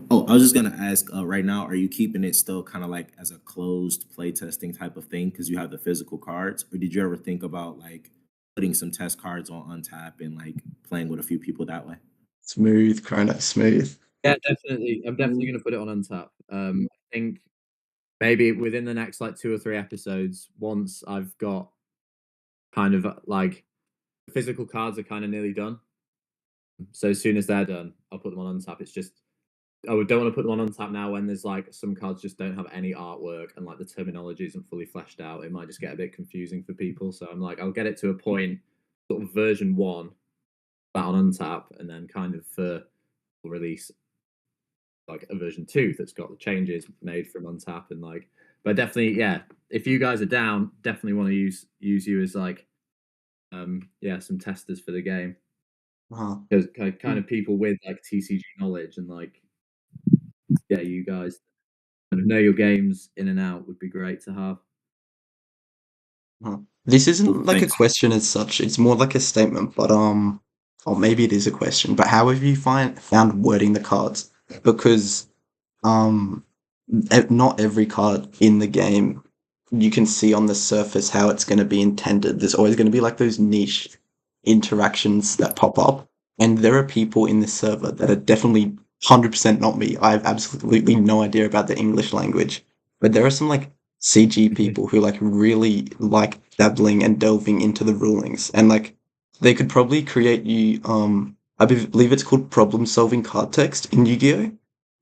Oh, I was just gonna ask. Right now, are you keeping it still kind of like as a closed playtesting type of thing because you have the physical cards, or did you ever think about like putting some test cards on Untap and like playing with a few people that way? Smooth, Chrono, smooth. Yeah, definitely. I'm definitely going to put it on Untap. I think maybe within the next like 2 or 3 episodes, once I've got kind of like physical cards are kind of nearly done. So as soon as they're done, I'll put them on Untap. It's just I don't want to put them on Untap now when there's like some cards just don't have any artwork and like the terminology isn't fully fleshed out. It might just get a bit confusing for people. So I'm like, I'll get it to a point, sort of version 1, that on Untap, and then kind of for release like a version 2 that's got the changes made from Untap and like. But definitely, yeah. If you guys are down, definitely want to use you as like, yeah, some testers for the game Uh-huh. because kind of people with like TCG knowledge and like, yeah, you guys kind of know your games in and out would be great to have. Uh-huh. This Cool, isn't like a thanks. question as such. It's more like a statement, but or maybe it is a question. But how have you found wording the cards? Because um, not every card in the game you can see on the surface how it's going to be intended. There's always going to be like those niche interactions that pop up, and there are people in this server that are definitely 100% not me. I have absolutely no idea about the English language. But there are some like CG people who like really like dabbling and delving into the rulings, and like they could probably create you I believe it's called problem solving card text in Yu-Gi-Oh!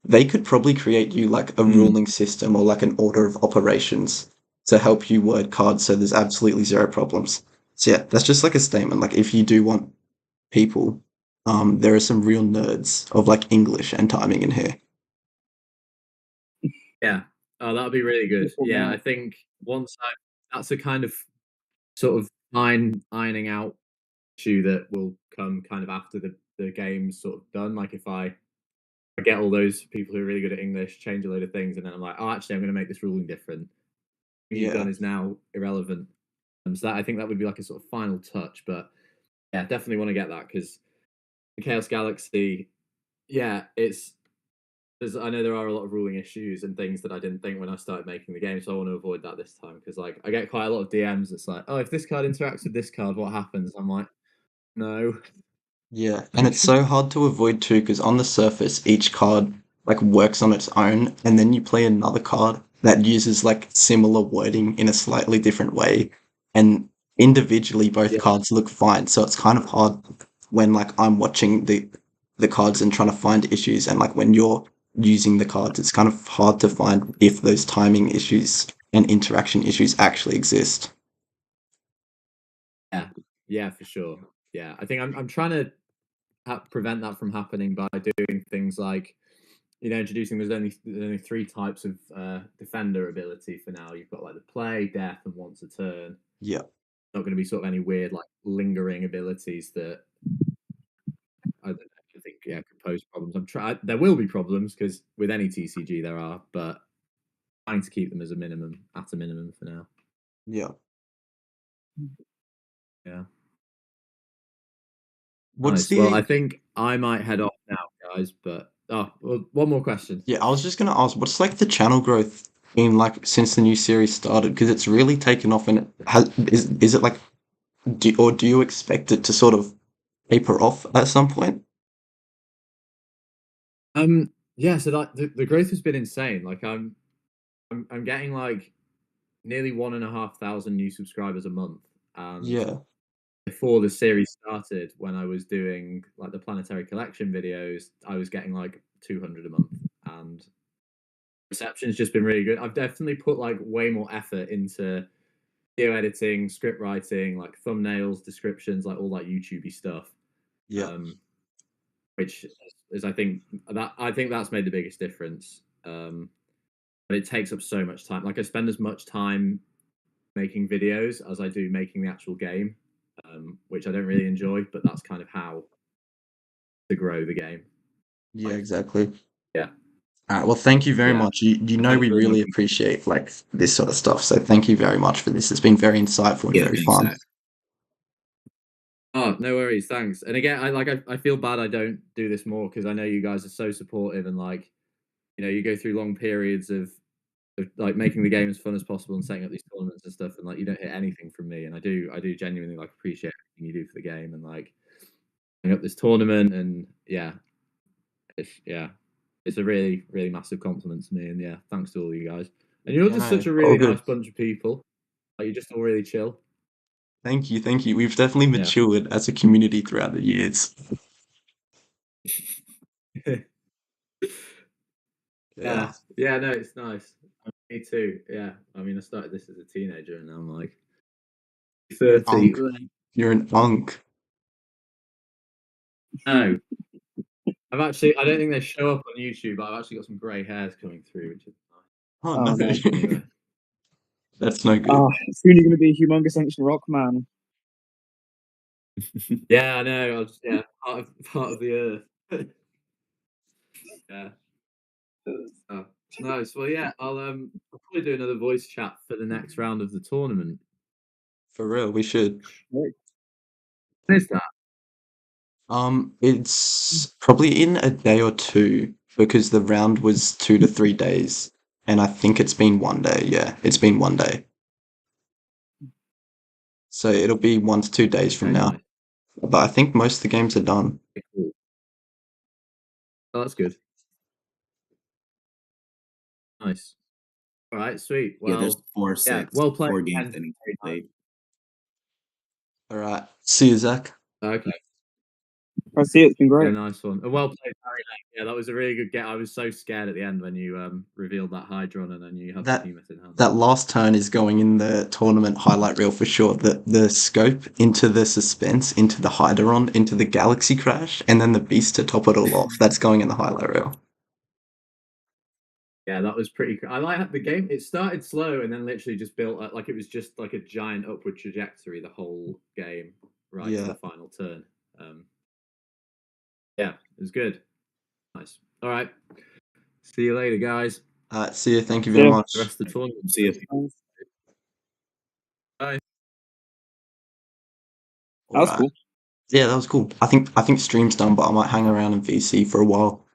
They could probably create you like a ruling system or like an order of operations to help you word cards so there's absolutely zero problems. So yeah, that's just like a statement. Like if you do want people, there are some real nerds of like English and timing in here. Yeah. Oh, that would be really good. Yeah, I think once that's a kind of sort of ironing out issue that will come kind of after the game's sort of done. Like if I get all those people who are really good at English, change a load of things, and then I'm like, oh, actually, I'm going to make this ruling different. What you've done Yeah, is now irrelevant. So that I think that would be like a sort of final touch. But yeah, definitely want to get that because in Chaos Galaxy, yeah, it's I know there are a lot of ruling issues and things that I didn't think when I started making the game, so I want to avoid that this time because like I get quite a lot of DMs. It's like, oh, if this card interacts with this card, what happens? I'm like, no. yeah, and it's so hard to avoid too because on the surface, each card like works on its own, and then you play another card that uses like similar wording in a slightly different way, and individually both Yeah, cards look fine. So it's kind of hard when like I'm watching the cards and trying to find issues, and like when you're using the cards, it's kind of hard to find if those timing issues and interaction issues actually exist. yeah, yeah, for sure. Yeah, I think I'm trying to prevent that from happening by doing things like introducing there's only three types of defender ability for now. You've got like the play, death, and once a turn. Yeah, Not going to be sort of any weird like lingering abilities that I don't know, I think could pose problems. I'm trying. There will be problems because with any TCG there are, but trying to keep them as a minimum at a minimum for now. yeah. Yeah. What's Nice. Well, I the think I might head off now, guys. But well, one more question. Yeah, I was just gonna ask, what's like the channel growth in like since the new series started? Because it's really taken off, and it has is it like do you expect it to sort of taper off at some point? Yeah. So that the growth has been insane. Like I'm getting like nearly 1,500 new subscribers a month, and Yeah, before the series started, when I was doing like the planetary collection videos, I was getting like 200 a month, and reception's just been really good. I've definitely put like way more effort into video editing, script writing, like thumbnails, descriptions, like all that YouTubey stuff. yeah, Um, which is I think that's made the biggest difference. But it takes up so much time. Like I spend as much time making videos as I do making the actual game, which I don't really enjoy. But that's kind of how to grow the game. yeah, Like, exactly. yeah, All right, well, thank you very yeah. much. You know Thanks we for really inviting. appreciate like this sort of stuff, so thank you very much for this. It's been very insightful and Yeah, very thanks, fun. Zach. Oh, no worries. Thanks. And again, I feel bad I don't do this more because I know you guys are so supportive and like you go through long periods of like making the game as fun as possible and setting up these tournaments and stuff, and like you don't hear anything from me, and I do genuinely like appreciate everything you do for the game and like setting up this tournament, and yeah, it's a really really massive compliment to me, and yeah, thanks to all you guys, and you're Yeah, just no, such a all really good. nice bunch of people. Like you're just all really chill. Thank you, thank you. We've definitely Yeah. matured as a community throughout the years. Yeah. Yeah, yeah, no, it's nice. Me too. Yeah, I mean, I started this as a teenager, and now I'm like You're an 30. unk. You're an unk. No, I don't think they show up on YouTube, but I've actually got some grey hairs coming through, which is Oh Oh no. no. nice. Anyway, That's no Ah, good. soon you're going to be a humongous ancient rock man. yeah, I know. Part of the earth. yeah. Oh, nice. Well, yeah, I'll probably do another voice chat for the next round of the tournament. For real, we should. Right. When is that? It's probably in a day or two because the round was 2 to 3 days, and I think it's been one day. Yeah, it's been one day. So it'll be 1 to 2 days from Okay, now. nice. But I think most of the games are done. Okay, cool. Oh, that's good. Nice. All right, sweet. Yeah, Well, there's four yeah, sets, well played. 4 games And that need to be played. All right. See you, Zach. okay, I see. It's been yeah, great. nice one. And well played, Harry. Yeah, that was a really good get. I was so scared at the end when you revealed that Hydron and then you had That Behemoth in hand. that last turn is going in the tournament highlight reel for sure. The scope into the suspense, into the Hydron, into the galaxy crash, and then the beast to top it all off. That's going in the highlight reel. Yeah, that was pretty. I like the game. It started slow and then literally just built up, like it was just like a giant upward trajectory the whole game, right to Yeah. the final turn. Yeah, it was good. Nice. All right. See you later, guys. See you. Thank you very Yeah. much. The rest of the tournament. See you. Bye. That was Alright. cool. Yeah, that was cool. I think stream's done, but I might hang around in VC for a while.